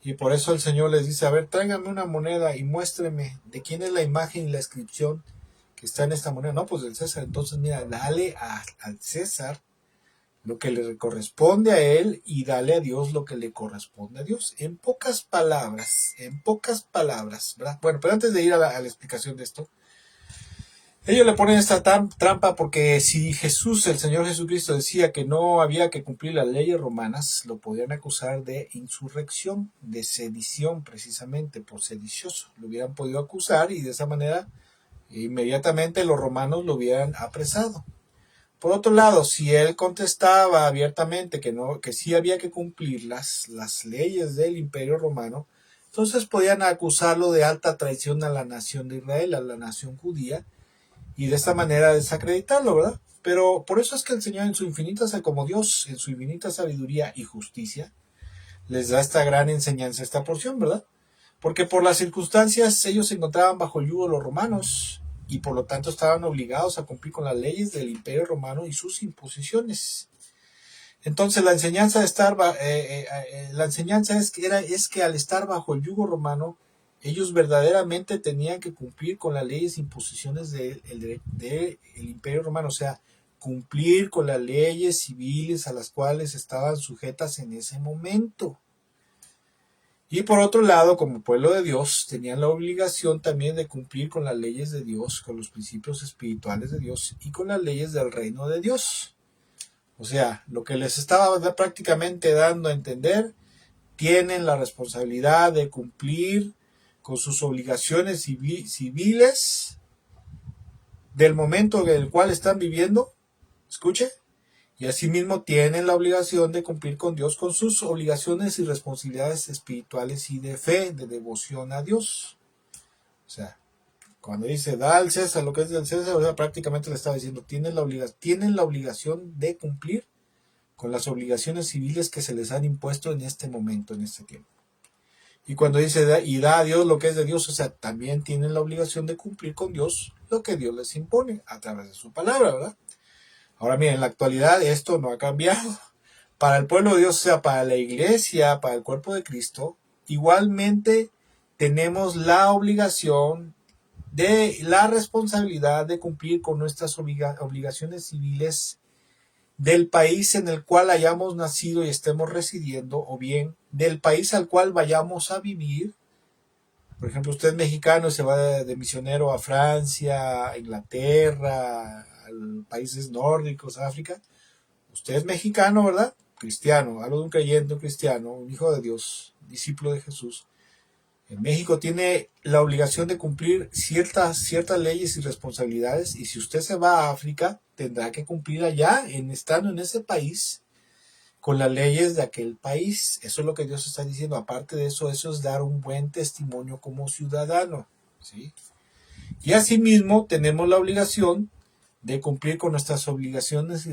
Y por eso el Señor les dice, a ver, tráigame una moneda y muéstreme de quién es la imagen y la inscripción que está en esta moneda. No, pues del César. Entonces, mira, dale al César lo que le corresponde a él y dale a Dios lo que le corresponde a Dios. En pocas palabras, ¿verdad? Bueno, pero antes de ir a la explicación de esto, ellos le ponen esta trampa porque si Jesús, el Señor Jesucristo, decía que no había que cumplir las leyes romanas, lo podían acusar de insurrección, de sedición, precisamente por sedicioso. Lo hubieran podido acusar y de esa manera inmediatamente los romanos lo hubieran apresado. Por otro lado, si él contestaba abiertamente que sí había que cumplir las leyes del Imperio Romano, entonces podían acusarlo de alta traición a la nación de Israel, a la nación judía, y de esta manera desacreditarlo, ¿verdad? Pero por eso es que el Señor como Dios, en su infinita sabiduría y justicia, les da esta gran enseñanza, esta porción, ¿verdad? Porque por las circunstancias ellos se encontraban bajo el yugo de los romanos y por lo tanto estaban obligados a cumplir con las leyes del Imperio Romano y sus imposiciones. Entonces la enseñanza es que al estar bajo el yugo romano, ellos verdaderamente tenían que cumplir con las leyes e imposiciones del Imperio Romano, o sea, cumplir con las leyes civiles a las cuales estaban sujetas en ese momento. Y por otro lado, como pueblo de Dios, tenían la obligación también de cumplir con las leyes de Dios, con los principios espirituales de Dios y con las leyes del reino de Dios. O sea, lo que les estaba prácticamente dando a entender, tienen la responsabilidad de cumplir con sus obligaciones civiles del momento en el cual están viviendo, escuche, y asimismo tienen la obligación de cumplir con Dios con sus obligaciones y responsabilidades espirituales y de fe, de devoción a Dios. O sea, cuando dice da al César lo que es del César, o sea, prácticamente le estaba diciendo, tienen la obligación de cumplir con las obligaciones civiles que se les han impuesto en este momento, en este tiempo. Y cuando dice da a Dios lo que es de Dios, o sea, también tienen la obligación de cumplir con Dios lo que Dios les impone a través de su palabra, ¿verdad? Ahora miren, en la actualidad esto no ha cambiado. Para el pueblo de Dios, o sea, para la iglesia, para el cuerpo de Cristo, igualmente tenemos la obligación la responsabilidad de cumplir con nuestras obligaciones civiles del país en el cual hayamos nacido y estemos residiendo, o bien del país al cual vayamos a vivir. Por ejemplo, usted es mexicano y se va de misionero a Francia, a Inglaterra, a países nórdicos, África. Usted es mexicano, ¿verdad? Cristiano, hablo de un creyente, un cristiano, un hijo de Dios, discípulo de Jesús. En México tiene la obligación de cumplir ciertas leyes y responsabilidades, y si usted se va a África, tendrá que cumplir allá, estando en ese país, con las leyes de aquel país. Eso es lo que Dios está diciendo. Aparte de eso, eso es dar un buen testimonio como ciudadano, ¿sí? Y asimismo tenemos la obligación de cumplir con nuestras obligaciones y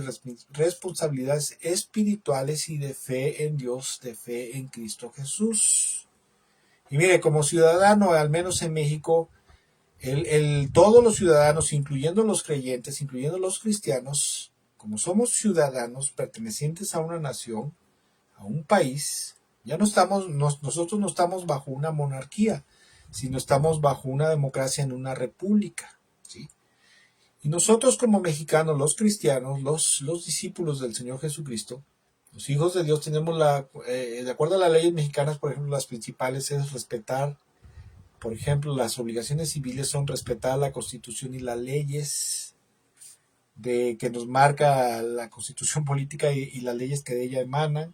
responsabilidades espirituales y de fe en Dios, de fe en Cristo Jesús. Y mire, como ciudadano, al menos en México, todos los ciudadanos, incluyendo los creyentes, incluyendo los cristianos, como somos ciudadanos pertenecientes a una nación, a un país, nosotros no estamos bajo una monarquía, sino estamos bajo una democracia en una república, ¿sí? Y nosotros como mexicanos, los cristianos, los discípulos del Señor Jesucristo, Los hijos de Dios tenemos de acuerdo a las leyes mexicanas, por ejemplo, las principales es respetar, por ejemplo, las obligaciones civiles son respetar la Constitución y las leyes de que nos marca la Constitución política y las leyes que de ella emanan,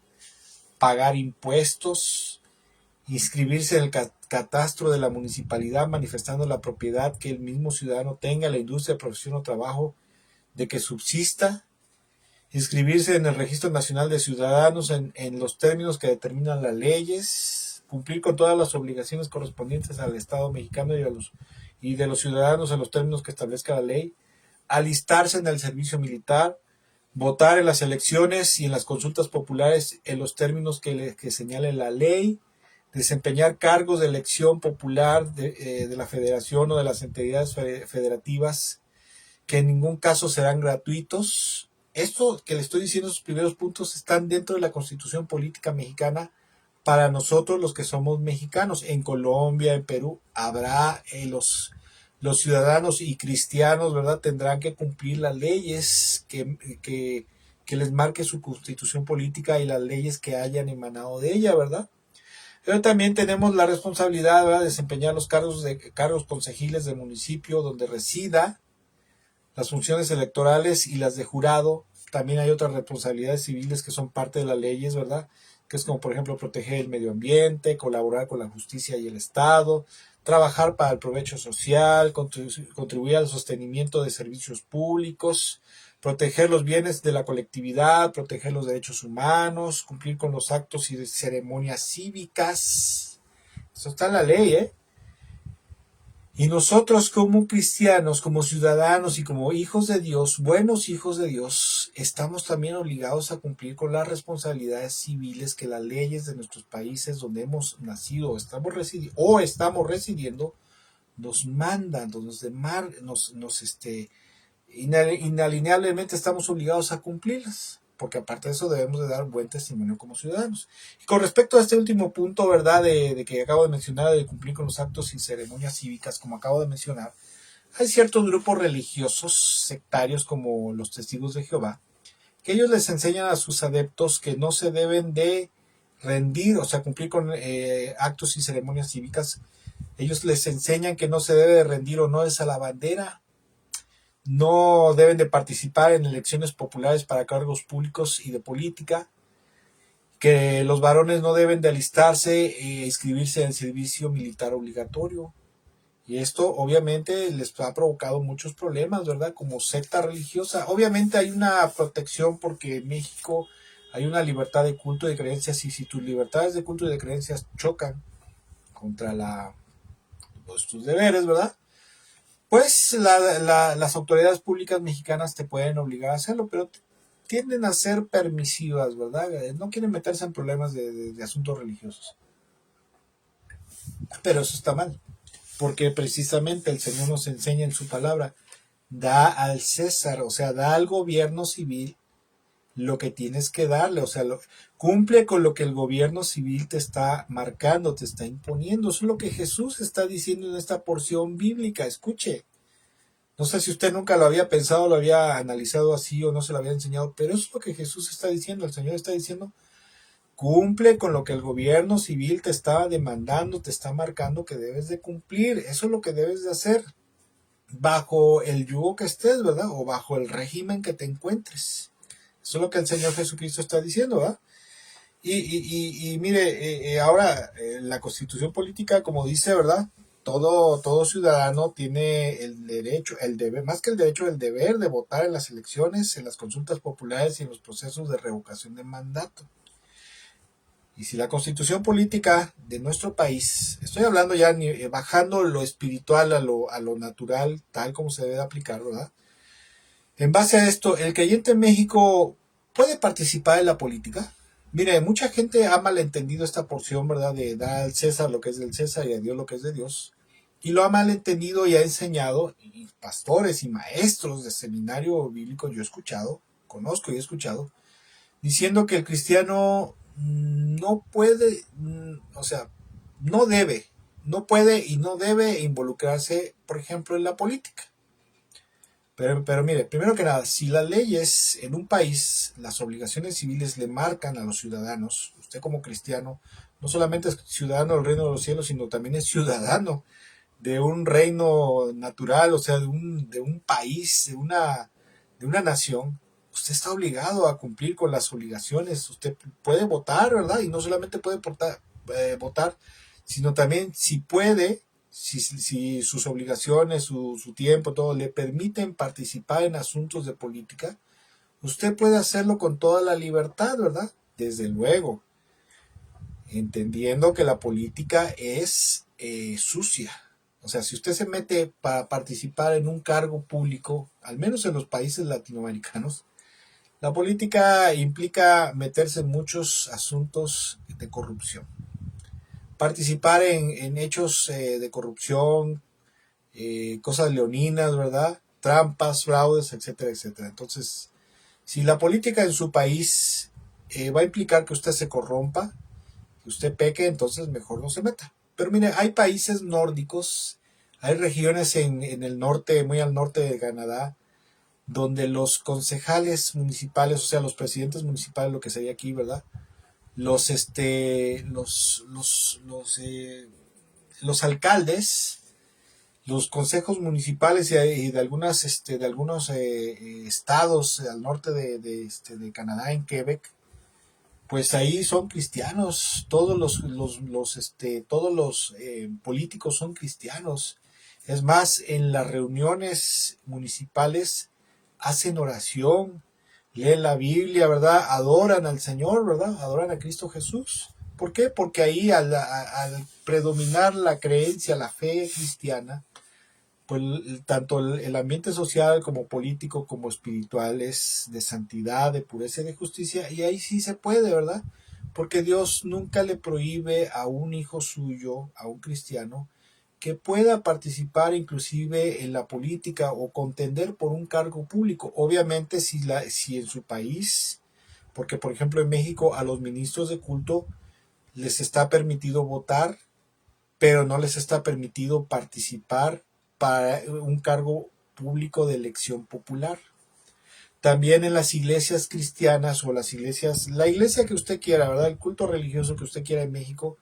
pagar impuestos, inscribirse en el catastro de la municipalidad manifestando la propiedad que el mismo ciudadano tenga, la industria, profesión o trabajo de que subsista, inscribirse en el Registro Nacional de Ciudadanos en los términos que determinan las leyes, cumplir con todas las obligaciones correspondientes al Estado mexicano y de los ciudadanos en los términos que establezca la ley, alistarse en el servicio militar, votar en las elecciones y en las consultas populares en los términos que señale la ley, desempeñar cargos de elección popular de la federación o de las entidades federativas que en ningún caso serán gratuitos. Esto que le estoy diciendo, esos primeros puntos están dentro de la Constitución Política Mexicana para nosotros los que somos mexicanos. En Colombia, en Perú, habrá los ciudadanos y cristianos, ¿verdad? Tendrán que cumplir las leyes que les marque su constitución política y las leyes que hayan emanado de ella, ¿verdad? Pero también tenemos la responsabilidad, ¿verdad?, de desempeñar los cargos consejiles del municipio donde resida, las funciones electorales y las de jurado. También hay otras responsabilidades civiles que son parte de las leyes, ¿verdad? Que es como, por ejemplo, proteger el medio ambiente, colaborar con la justicia y el Estado, trabajar para el provecho social, contribuir al sostenimiento de servicios públicos, proteger los bienes de la colectividad, proteger los derechos humanos, cumplir con los actos y ceremonias cívicas. Eso está en la ley, ¿eh? Y nosotros como cristianos, como ciudadanos y como hijos de Dios, buenos hijos de Dios, estamos también obligados a cumplir con las responsabilidades civiles que las leyes de nuestros países donde hemos nacido o estamos residiendo nos mandan, inalineablemente estamos obligados a cumplirlas, porque aparte de eso debemos de dar buen testimonio como ciudadanos. Y con respecto a este último punto, ¿verdad?, de que acabo de mencionar, de cumplir con los actos y ceremonias cívicas, como acabo de mencionar, hay ciertos grupos religiosos sectarios como los Testigos de Jehová, que ellos les enseñan a sus adeptos que no se deben de rendir, o sea, cumplir con actos y ceremonias cívicas. Ellos les enseñan que no se debe de rendir honores a la bandera, no deben de participar en elecciones populares para cargos públicos y de política, que los varones no deben de alistarse e inscribirse en servicio militar obligatorio. Y esto obviamente les ha provocado muchos problemas, ¿verdad? Como secta religiosa. Obviamente hay una protección porque en México hay una libertad de culto y de creencias, y si tus libertades de culto y de creencias chocan contra tus deberes, ¿verdad?, pues las autoridades públicas mexicanas te pueden obligar a hacerlo, pero tienden a ser permisivas, ¿verdad? No quieren meterse en problemas de asuntos religiosos. Pero eso está mal, porque precisamente el Señor nos enseña en su palabra, da al César, o sea, da al gobierno civil lo que tienes que darle, o sea, cumple con lo que el gobierno civil te está marcando, te está imponiendo. Eso es lo que Jesús está diciendo en esta porción bíblica. Escuche. No sé si usted nunca lo había pensado, lo había analizado así o no se lo había enseñado, pero eso es lo que Jesús está diciendo. El Señor está diciendo, cumple con lo que el gobierno civil te está demandando, te está marcando que debes de cumplir. Eso es lo que debes de hacer bajo el yugo que estés, ¿verdad? O bajo el régimen que te encuentres. Eso es lo que el Señor Jesucristo está diciendo, ¿verdad? Y mire, ahora la Constitución política, como dice, ¿verdad?, todo ciudadano tiene el derecho, el deber, más que el derecho, el deber de votar en las elecciones, en las consultas populares y en los procesos de revocación de mandato. Y si la Constitución política de nuestro país, estoy hablando ya bajando lo espiritual a lo natural, tal como se debe aplicar, ¿verdad? En base a esto, ¿el creyente en México puede participar en la política? Mire, mucha gente ha malentendido esta porción, ¿verdad?, de dar al César lo que es del César y a Dios lo que es de Dios. Y lo ha malentendido y ha enseñado, y pastores y maestros de seminario bíblico yo he escuchado, conozco y he escuchado, diciendo que el cristiano no puede, o sea, no puede y no debe involucrarse, por ejemplo, en la política. Pero mire, primero que nada, si las leyes en un país, las obligaciones civiles le marcan a los ciudadanos, usted como cristiano, no solamente es ciudadano del reino de los cielos, sino también es ciudadano de un reino natural, o sea, de un país, de una nación. Usted está obligado a cumplir con las obligaciones. Usted puede votar, ¿verdad? Y no solamente puede votar, sino también si puede, si sus obligaciones, su tiempo, todo le permiten participar en asuntos de política, usted puede hacerlo con toda la libertad, ¿verdad? Desde luego, entendiendo que la política es sucia. O sea, si usted se mete para participar en un cargo público, al menos en los países latinoamericanos, la política implica meterse en muchos asuntos de corrupción. Participar en hechos de corrupción, cosas leoninas, ¿verdad? Trampas, fraudes, etcétera, etcétera. Entonces, si la política en su país va a implicar que usted se corrompa, que usted peque, entonces mejor no se meta. Pero mire, hay países nórdicos, hay regiones en el norte, muy al norte de Canadá, donde los concejales municipales, o sea, los presidentes municipales, lo que sería aquí, ¿verdad? Los, los alcaldes, los consejos municipales y de algunas, de algunos estados al norte de Canadá, en Quebec, pues ahí son cristianos, todos los políticos son cristianos. Es más, en las reuniones municipales hacen oración, leen la Biblia, ¿verdad? Adoran al Señor, ¿verdad? Adoran a Cristo Jesús. ¿Por qué? Porque ahí al predominar la creencia, la fe cristiana, pues tanto el ambiente social como político como espiritual es de santidad, de pureza y de justicia, y ahí sí se puede, ¿verdad? Porque Dios nunca le prohíbe a un hijo suyo, a un cristiano, que pueda participar inclusive en la política o contender por un cargo público. Obviamente si en su país, porque por ejemplo en México a los ministros de culto les está permitido votar, pero no les está permitido participar para un cargo público de elección popular. También en las iglesias cristianas o las iglesias, la iglesia que usted quiera, ¿verdad? El culto religioso que usted quiera en México,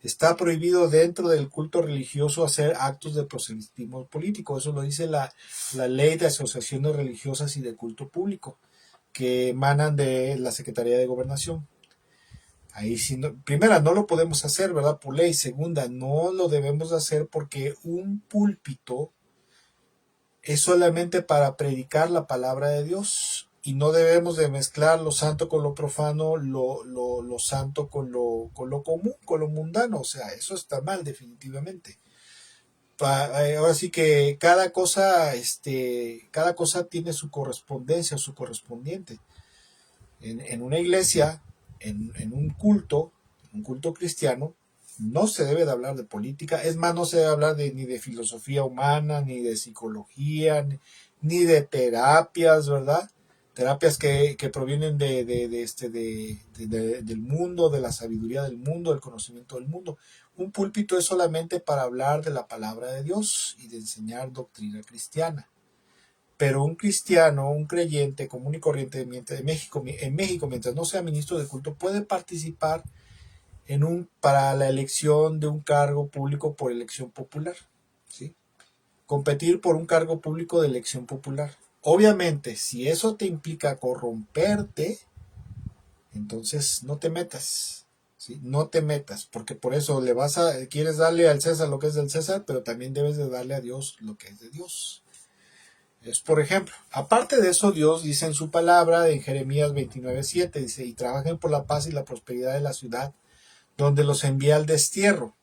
está prohibido dentro del culto religioso hacer actos de proselitismo político. Eso lo dice la ley de asociaciones religiosas y de culto público, que emanan de la Secretaría de Gobernación. Ahí sí, no, primera, no lo podemos hacer, ¿verdad? Por ley. Segunda, no lo debemos hacer porque un púlpito es solamente para predicar la palabra de Dios y no debemos de mezclar lo santo con lo profano, lo santo con lo común, con lo mundano. O sea, eso está mal definitivamente. Ahora sí que cada cosa tiene su correspondencia, su correspondiente. En una iglesia, en un culto cristiano, no se debe de hablar de política, es más, no se debe hablar ni de filosofía humana, ni de psicología, ni de terapias, ¿verdad? Terapias que provienen del mundo, de la sabiduría del mundo, del conocimiento del mundo. Un púlpito es solamente para hablar de la palabra de Dios y de enseñar doctrina cristiana. Pero un cristiano, un creyente común y corriente en México, mientras no sea ministro de culto, puede participar para la elección de un cargo público por elección popular, ¿sí? Competir por un cargo público de elección popular. Obviamente, si eso te implica corromperte, entonces no te metas, ¿sí? No te metas, porque por eso quieres darle al César lo que es del César, pero también debes de darle a Dios lo que es de Dios. Es, por ejemplo, aparte de eso, Dios dice en su palabra, en Jeremías 29:7, dice, y trabajen por la paz y la prosperidad de la ciudad, donde los envía al destierro.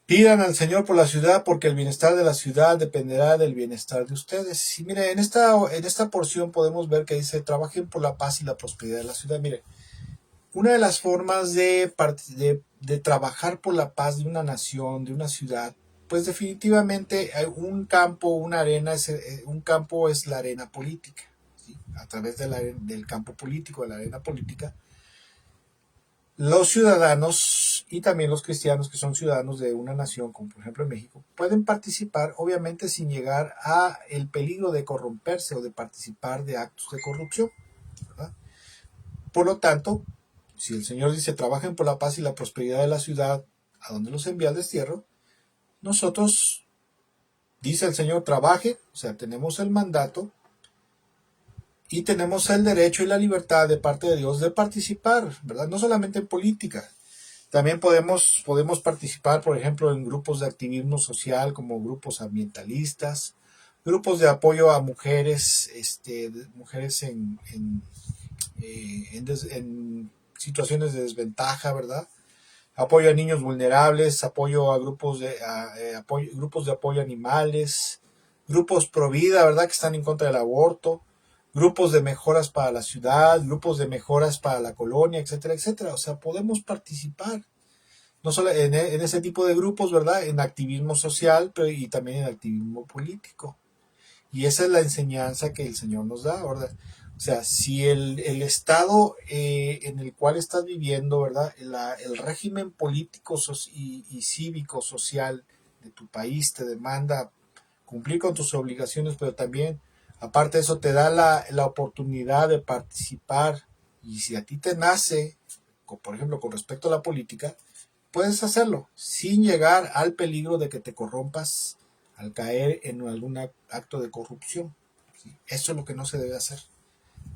Pidan al Señor por la ciudad, porque el bienestar de la ciudad dependerá del bienestar de ustedes. Y mire, en esta porción podemos ver que dice, trabajen por la paz y la prosperidad de la ciudad. Mire, una de las formas de trabajar por la paz de una nación, de una ciudad, pues definitivamente un campo, una arena, un campo es la arena política, ¿sí? A través del campo político, de la arena política, los ciudadanos y también los cristianos que son ciudadanos de una nación, como por ejemplo en México, pueden participar, obviamente sin llegar a el peligro de corromperse o de participar de actos de corrupción, ¿verdad? Por lo tanto, si el Señor dice trabajen por la paz y la prosperidad de la ciudad a donde los envía al destierro, nosotros, dice el Señor, trabaje, o sea, tenemos el mandato y tenemos el derecho y la libertad de parte de Dios de participar, ¿verdad? No solamente en política. También podemos participar, por ejemplo, en grupos de activismo social como grupos ambientalistas, grupos de apoyo a mujeres, mujeres en situaciones de desventaja, ¿verdad? Apoyo a niños vulnerables, apoyo a grupos de apoyo a animales, grupos pro vida, ¿verdad? Que están en contra del aborto, grupos de mejoras para la ciudad, grupos de mejoras para la colonia, etcétera, etcétera. O sea, podemos participar no solo en ese tipo de grupos, ¿verdad? En activismo social, pero y también en activismo político. Y esa es la enseñanza que el Señor nos da, ¿verdad? O sea, si el estado en el cual estás viviendo, ¿verdad? El régimen político y cívico social de tu país te demanda cumplir con tus obligaciones, pero también, aparte de eso, te da la oportunidad de participar. Y si a ti te nace, por ejemplo, con respecto a la política, puedes hacerlo sin llegar al peligro de que te corrompas al caer en algún acto de corrupción. ¿Sí? Eso es lo que no se debe hacer.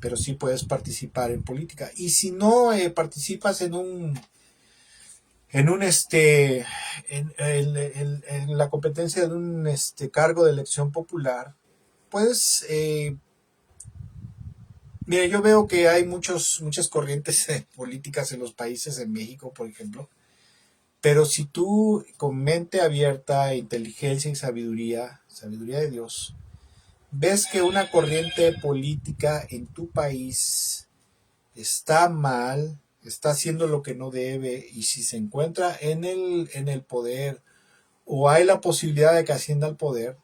Pero sí puedes participar en política. Y si no participas en un en la competencia de un cargo de elección popular, pues mire, yo veo que hay muchas corrientes políticas en los países, en México, por ejemplo. Pero si tú con mente abierta, inteligencia y sabiduría de Dios, ves que una corriente política en tu país está mal, está haciendo lo que no debe, y si se encuentra en el poder o hay la posibilidad de que ascienda al poder,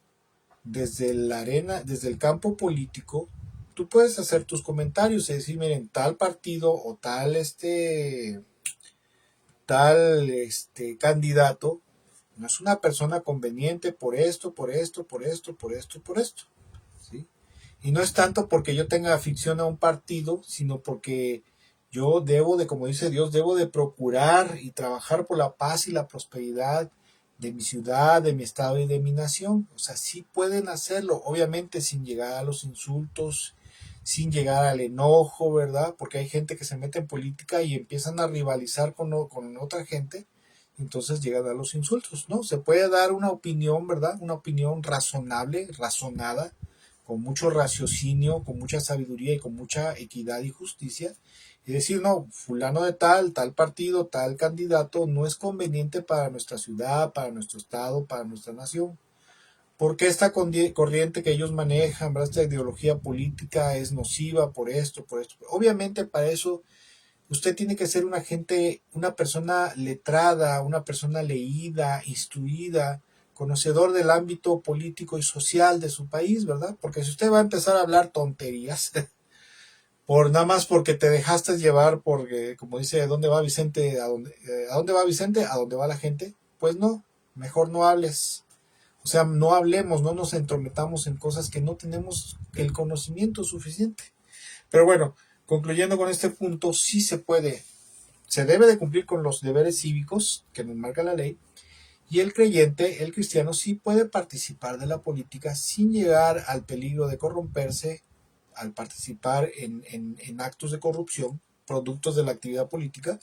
desde la arena, desde el campo político, tú puedes hacer tus comentarios y decir, miren, tal partido o tal candidato no es una persona conveniente por esto, por esto, por esto, por esto, por esto, ¿sí? Y no es tanto porque yo tenga afición a un partido, sino porque yo debo de, como dice Dios, debo de procurar y trabajar por la paz y la prosperidad de mi ciudad, de mi estado y de mi nación. O sea, sí pueden hacerlo, obviamente sin llegar a los insultos, sin llegar al enojo, ¿verdad? Porque hay gente que se mete en política y empiezan a rivalizar con otra gente, entonces llegan a los insultos, ¿no? Se puede dar una opinión, ¿verdad? Una opinión razonable, razonada, con mucho raciocinio, con mucha sabiduría y con mucha equidad y justicia, y decir, no, fulano de tal partido, tal candidato no es conveniente para nuestra ciudad, para nuestro estado, para nuestra nación, porque esta corriente que ellos manejan, ¿verdad? Esta ideología política es nociva por esto, por esto. Obviamente para eso usted tiene que ser una persona letrada, una persona leída, instruida, conocedor del ámbito político y social de su país, ¿verdad? Porque si usted va a empezar a hablar tonterías, por nada más porque te dejaste llevar porque, como dice, ¿a dónde va Vicente? ¿A dónde va Vicente? ¿A dónde va la gente? Pues no, mejor no hables. O sea, no hablemos, no nos entrometamos en cosas que no tenemos el conocimiento suficiente. Pero bueno, concluyendo con este punto, sí se debe de cumplir con los deberes cívicos que nos marca la ley, y el creyente, el cristiano, sí puede participar de la política sin llegar al peligro de corromperse al participar en actos de corrupción, productos de la actividad política.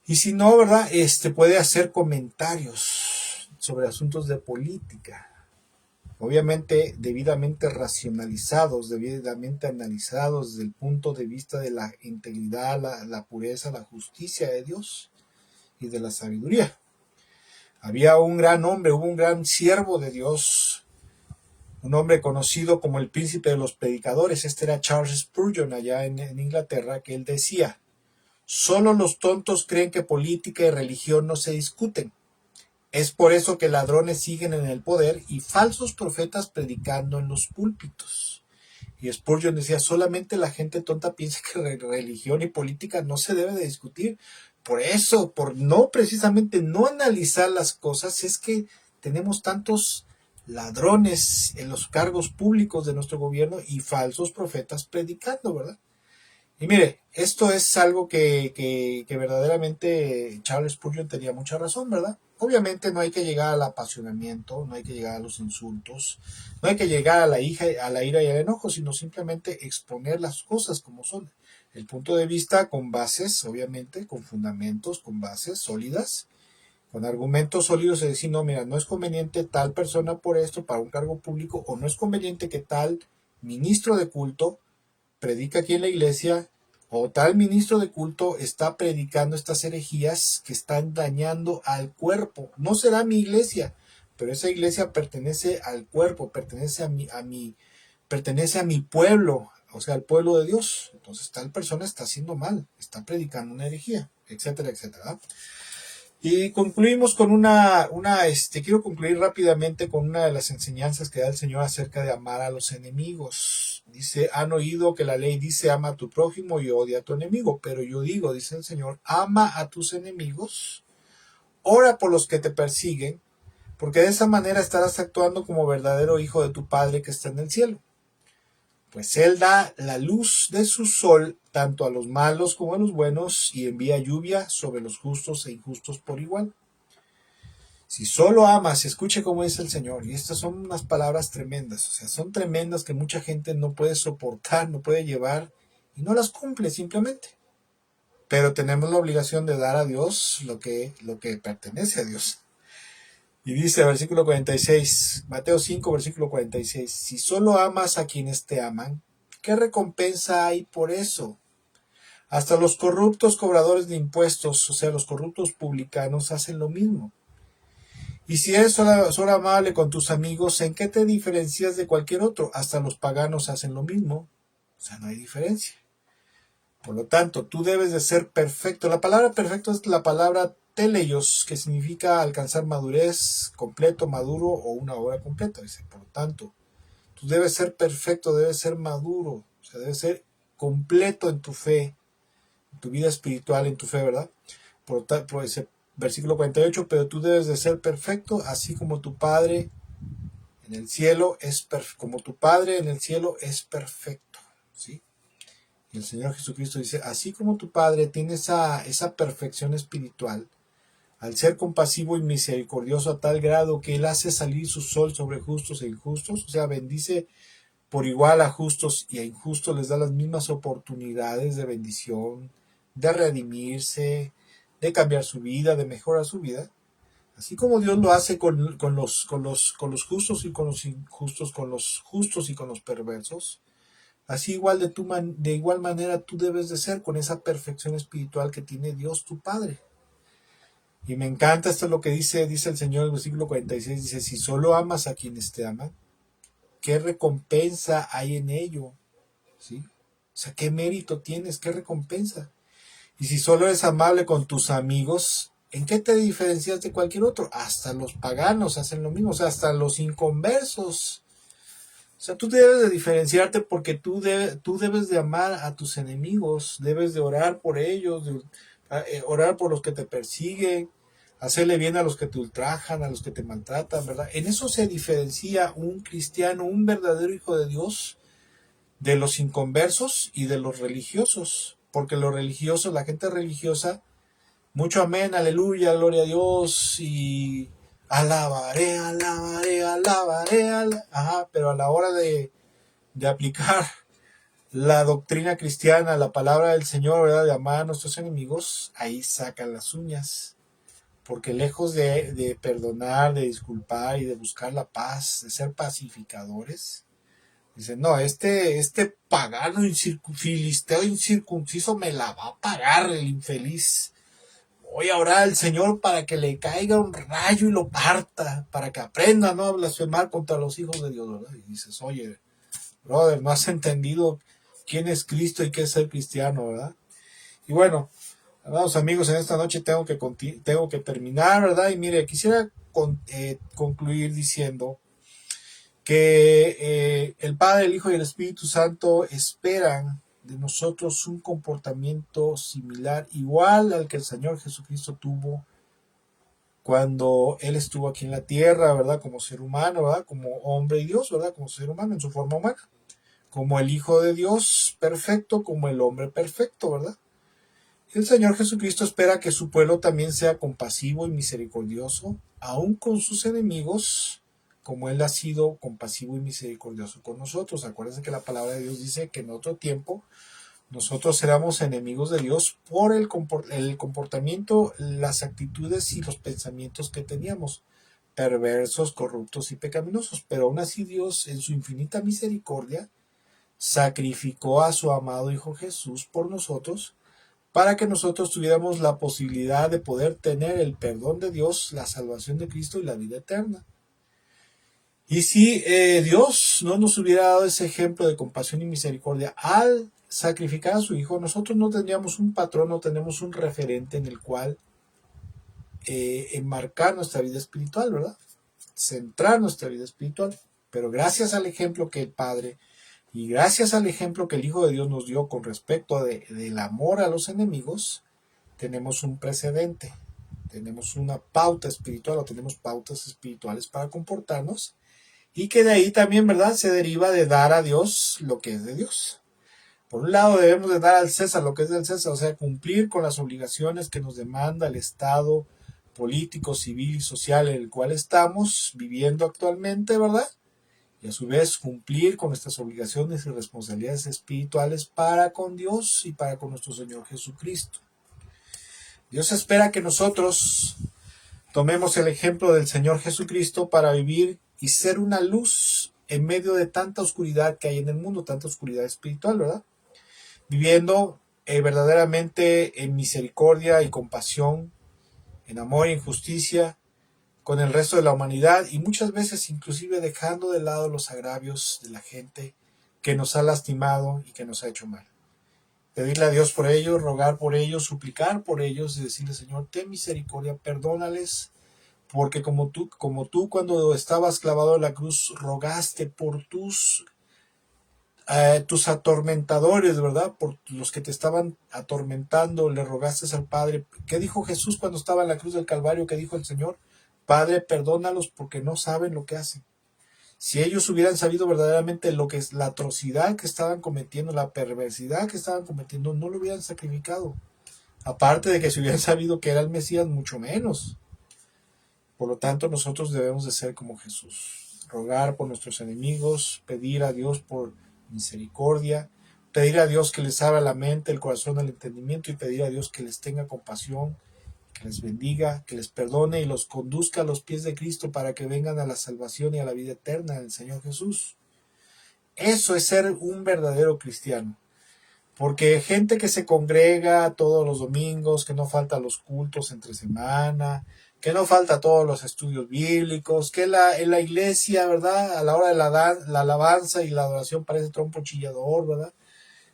Y si no, ¿verdad? Puede hacer comentarios sobre asuntos de política, obviamente debidamente racionalizados, debidamente analizados desde el punto de vista de la integridad, la pureza, la justicia de Dios y de la sabiduría. Había un gran hombre, hubo un gran siervo de Dios, un hombre conocido como el príncipe de los predicadores. Este era Charles Spurgeon allá en Inglaterra, que él decía: solo los tontos creen que política y religión no se discuten. Es por eso que ladrones siguen en el poder y falsos profetas predicando en los púlpitos. Y Spurgeon decía, solamente la gente tonta piensa que religión y política no se debe de discutir. Por eso, por no precisamente no analizar las cosas, es que tenemos tantos ladrones en los cargos públicos de nuestro gobierno y falsos profetas predicando, ¿verdad? Y mire, esto es algo que verdaderamente Charles Spurgeon tenía mucha razón, ¿verdad? Obviamente no hay que llegar al apasionamiento, no hay que llegar a los insultos, no hay que llegar a a la ira y al enojo, sino simplemente exponer las cosas como son. El punto de vista con bases, obviamente, con fundamentos, con bases sólidas, con argumentos sólidos, es decir, no, mira, no es conveniente tal persona por esto para un cargo público, o no es conveniente que tal ministro de culto predica aquí en la iglesia, o tal ministro de culto está predicando estas herejías que están dañando al cuerpo. No será mi iglesia, pero esa iglesia pertenece al cuerpo, pertenece a mi pueblo, o sea, al pueblo de Dios. Entonces tal persona está haciendo mal, está predicando una herejía, etcétera, etcétera. Y concluimos con quiero concluir rápidamente con una de las enseñanzas que da el Señor acerca de amar a los enemigos. Dice, han oído que la ley dice, ama a tu prójimo y odia a tu enemigo. Pero yo digo, dice el Señor, ama a tus enemigos, ora por los que te persiguen, porque de esa manera estarás actuando como verdadero hijo de tu Padre que está en el cielo. Pues Él da la luz de su sol tanto a los malos como a los buenos y envía lluvia sobre los justos e injustos por igual. Si solo amas, escuche cómo dice el Señor, y estas son unas palabras tremendas, o sea, son tremendas que mucha gente no puede soportar, no puede llevar y no las cumple simplemente. Pero tenemos la obligación de dar a Dios lo que pertenece a Dios. Y dice, versículo 46, Mateo 5, versículo 46, si solo amas a quienes te aman, ¿qué recompensa hay por eso? Hasta los corruptos cobradores de impuestos, o sea, los corruptos publicanos, hacen lo mismo. Y si eres solo amable con tus amigos, ¿en qué te diferencias de cualquier otro? Hasta los paganos hacen lo mismo. O sea, no hay diferencia. Por lo tanto, tú debes de ser perfecto. La palabra perfecto es la palabra teleios, que significa alcanzar madurez, completo, maduro o una obra completa. Dice, por lo tanto, tú debes ser perfecto, debes ser maduro, o sea, debes ser completo en tu fe, en tu vida espiritual, en tu fe, ¿verdad? Por ese versículo 48, pero tú debes de ser perfecto, así como tu Padre en el cielo es como tu Padre en el cielo es perfecto, ¿sí? Y el Señor Jesucristo dice, así como tu Padre tiene esa perfección espiritual, al ser compasivo y misericordioso a tal grado que Él hace salir su sol sobre justos e injustos, o sea, bendice por igual a justos y a injustos, les da las mismas oportunidades de bendición, de redimirse, de cambiar su vida, de mejorar su vida. Así como Dios lo hace con los justos y con los injustos, con los justos y con los perversos, así de igual manera tú debes de ser con esa perfección espiritual que tiene Dios tu Padre. Y me encanta esto es lo que dice el Señor en el versículo 46, dice, si solo amas a quienes te aman, ¿qué recompensa hay en ello? ¿Sí? O sea, ¿qué mérito tienes? ¿Qué recompensa? Y si solo eres amable con tus amigos, ¿en qué te diferencias de cualquier otro? Hasta los paganos hacen lo mismo, o sea, hasta los inconversos. O sea, tú debes de diferenciarte porque tú debes de amar a tus enemigos, debes de orar por ellos, orar por los que te persiguen, hacerle bien a los que te ultrajan, a los que te maltratan, ¿verdad? En eso se diferencia un cristiano, un verdadero hijo de Dios, de los inconversos y de los religiosos. Porque los religiosos, la gente religiosa, mucho amén, aleluya, gloria a Dios y alabaré, alabaré, alabaré, ajá, pero a la hora de aplicar la doctrina cristiana, la palabra del Señor, ¿verdad? De amar a nuestros enemigos, ahí sacan las uñas. Porque lejos de perdonar, de disculpar y de buscar la paz, de ser pacificadores, dicen, no, este pagano filisteo incircunciso me la va a pagar el infeliz. Voy a orar al Señor para que le caiga un rayo y lo parta, para que aprenda no a blasfemar contra los hijos de Dios, ¿verdad? Y dices, oye, brother, no has entendido quién es Cristo y qué es ser cristiano, ¿verdad? Y bueno, amados amigos, en esta noche tengo que terminar, ¿verdad? Y mire, quisiera concluir diciendo que el Padre, el Hijo y el Espíritu Santo esperan de nosotros un comportamiento similar, igual al que el Señor Jesucristo tuvo cuando Él estuvo aquí en la tierra, ¿verdad? Como ser humano, ¿verdad? Como hombre y Dios, ¿verdad? Como ser humano en su forma humana. Como el Hijo de Dios perfecto, como el hombre perfecto, ¿verdad? El Señor Jesucristo espera que su pueblo también sea compasivo y misericordioso, aun con sus enemigos, como Él ha sido compasivo y misericordioso con nosotros. Acuérdense que la palabra de Dios dice que en otro tiempo nosotros éramos enemigos de Dios por el comportamiento, las actitudes y los pensamientos que teníamos, perversos, corruptos y pecaminosos. Pero aún así Dios, en su infinita misericordia, sacrificó a su amado Hijo Jesús por nosotros, para que nosotros tuviéramos la posibilidad de poder tener el perdón de Dios, la salvación de Cristo y la vida eterna. Y si Dios no nos hubiera dado ese ejemplo de compasión y misericordia al sacrificar a su Hijo, nosotros no tendríamos un patrón, no tenemos un referente en el cual enmarcar nuestra vida espiritual, ¿verdad? Centrar nuestra vida espiritual. Pero gracias al ejemplo que el Padre y gracias al ejemplo que el Hijo de Dios nos dio con respecto del amor a los enemigos, tenemos un precedente, tenemos una pauta espiritual o tenemos pautas espirituales para comportarnos y que de ahí también, ¿verdad?, se deriva de dar a Dios lo que es de Dios. Por un lado debemos de dar al César lo que es del César, o sea, cumplir con las obligaciones que nos demanda el Estado político, civil y social en el cual estamos viviendo actualmente, ¿verdad? Y a su vez cumplir con nuestras obligaciones y responsabilidades espirituales para con Dios y para con nuestro Señor Jesucristo. Dios espera que nosotros tomemos el ejemplo del Señor Jesucristo para vivir y ser una luz en medio de tanta oscuridad que hay en el mundo, tanta oscuridad espiritual, ¿verdad? Viviendo verdaderamente en misericordia y compasión, en amor y en justicia con el resto de la humanidad y muchas veces inclusive dejando de lado los agravios de la gente que nos ha lastimado y que nos ha hecho mal. Pedirle a Dios por ellos, rogar por ellos, suplicar por ellos y decirle: Señor, ten misericordia, perdónales, porque como tú cuando estabas clavado en la cruz rogaste por tus atormentadores, ¿verdad? Por los que te estaban atormentando, le rogaste al Padre. ¿Qué dijo Jesús cuando estaba en la cruz del Calvario? ¿Qué dijo el Señor? Padre, perdónalos porque no saben lo que hacen. Si ellos hubieran sabido verdaderamente lo que es la atrocidad que estaban cometiendo, la perversidad que estaban cometiendo, no lo hubieran sacrificado. Aparte de que si hubieran sabido que era el Mesías, mucho menos. Por lo tanto, nosotros debemos de ser como Jesús. Rogar por nuestros enemigos, pedir a Dios por misericordia, pedir a Dios que les abra la mente, el corazón, el entendimiento y pedir a Dios que les tenga compasión, que les bendiga, que les perdone y los conduzca a los pies de Cristo para que vengan a la salvación y a la vida eterna del Señor Jesús. Eso es ser un verdadero cristiano. Porque gente que se congrega todos los domingos, que no falta los cultos entre semana, que no falta todos los estudios bíblicos, que en la iglesia, ¿verdad?, a la hora de la alabanza y la adoración parece trompo chillador, ¿verdad?,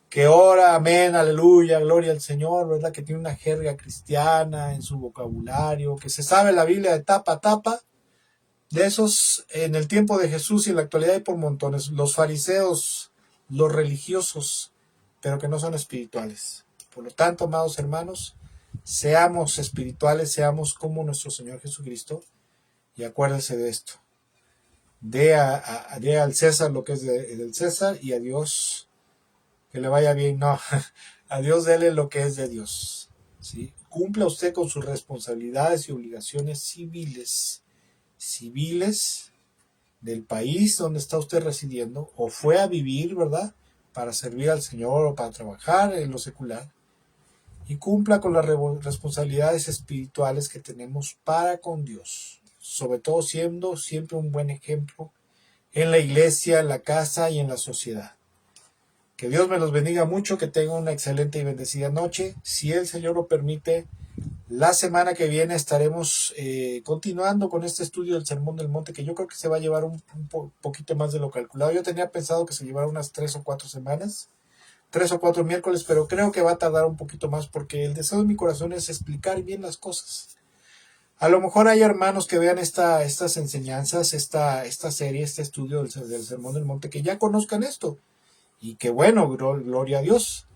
que ora, amén, aleluya, gloria al Señor, ¿verdad?, que tiene una jerga cristiana en su vocabulario, que se sabe la Biblia de tapa a tapa. De esos, en el tiempo de Jesús y en la actualidad hay por montones. Los fariseos, los religiosos, pero que no son espirituales. Por lo tanto, amados hermanos, seamos espirituales, seamos como nuestro Señor Jesucristo, y acuérdense de esto. Dé al César lo que es del César, y a Dios que le vaya bien. No, a Dios dele lo que es de Dios, ¿sí? Cumpla usted con sus responsabilidades y obligaciones civiles del país donde está usted residiendo, o fue a vivir, ¿verdad?, para servir al Señor o para trabajar en lo secular, y cumpla con las responsabilidades espirituales que tenemos para con Dios, sobre todo siendo siempre un buen ejemplo en la iglesia, en la casa y en la sociedad. Que Dios me los bendiga mucho, que tengan una excelente y bendecida noche. Si el Señor lo permite, la semana que viene estaremos continuando con este estudio del Sermón del Monte, que yo creo que se va a llevar un poquito más de lo calculado. Yo tenía pensado que se llevara unas 3 o 4 semanas, 3 o 4 miércoles, pero creo que va a tardar un poquito más porque el deseo de mi corazón es explicar bien las cosas. A lo mejor hay hermanos que vean estas enseñanzas, esta serie, este estudio del Sermón del Monte, que ya conozcan esto. Y que bueno, gloria a Dios.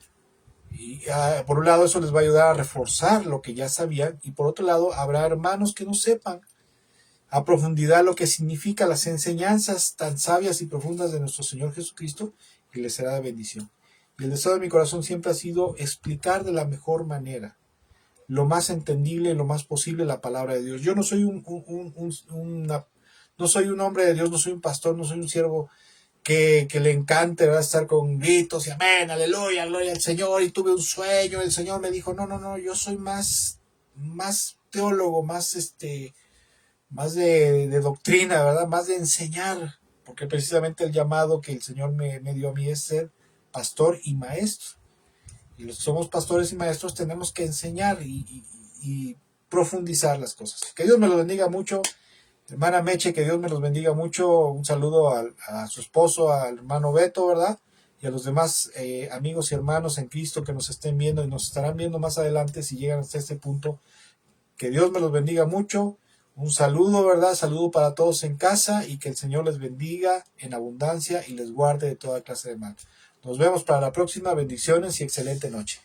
Y por un lado eso les va a ayudar a reforzar lo que ya sabían, y por otro lado habrá hermanos que no sepan a profundidad lo que significa las enseñanzas tan sabias y profundas de nuestro Señor Jesucristo, y les será de bendición. Y el deseo de mi corazón siempre ha sido explicar de la mejor manera, lo más entendible, lo más posible, la palabra de Dios. Yo no soy no soy un hombre de Dios, no soy un pastor, no soy un siervo que le encante, ¿verdad?, estar con gritos y amén, aleluya, gloria al Señor, y tuve un sueño, el Señor me dijo, no, yo soy más teólogo, más de doctrina, ¿verdad?, más de enseñar, porque precisamente el llamado que el Señor me dio a mí es ser pastor y maestro. Y los que somos pastores y maestros tenemos que enseñar y profundizar las cosas. Que Dios me lo bendiga mucho. Hermana Meche, que Dios me los bendiga mucho. Un saludo a su esposo, al hermano Beto, ¿verdad? Y a los demás amigos y hermanos en Cristo que nos estén viendo y nos estarán viendo más adelante si llegan hasta este punto. Que Dios me los bendiga mucho. Un saludo, ¿verdad? Saludo para todos en casa, y que el Señor les bendiga en abundancia y les guarde de toda clase de mal. Nos vemos para la próxima. Bendiciones y excelente noche.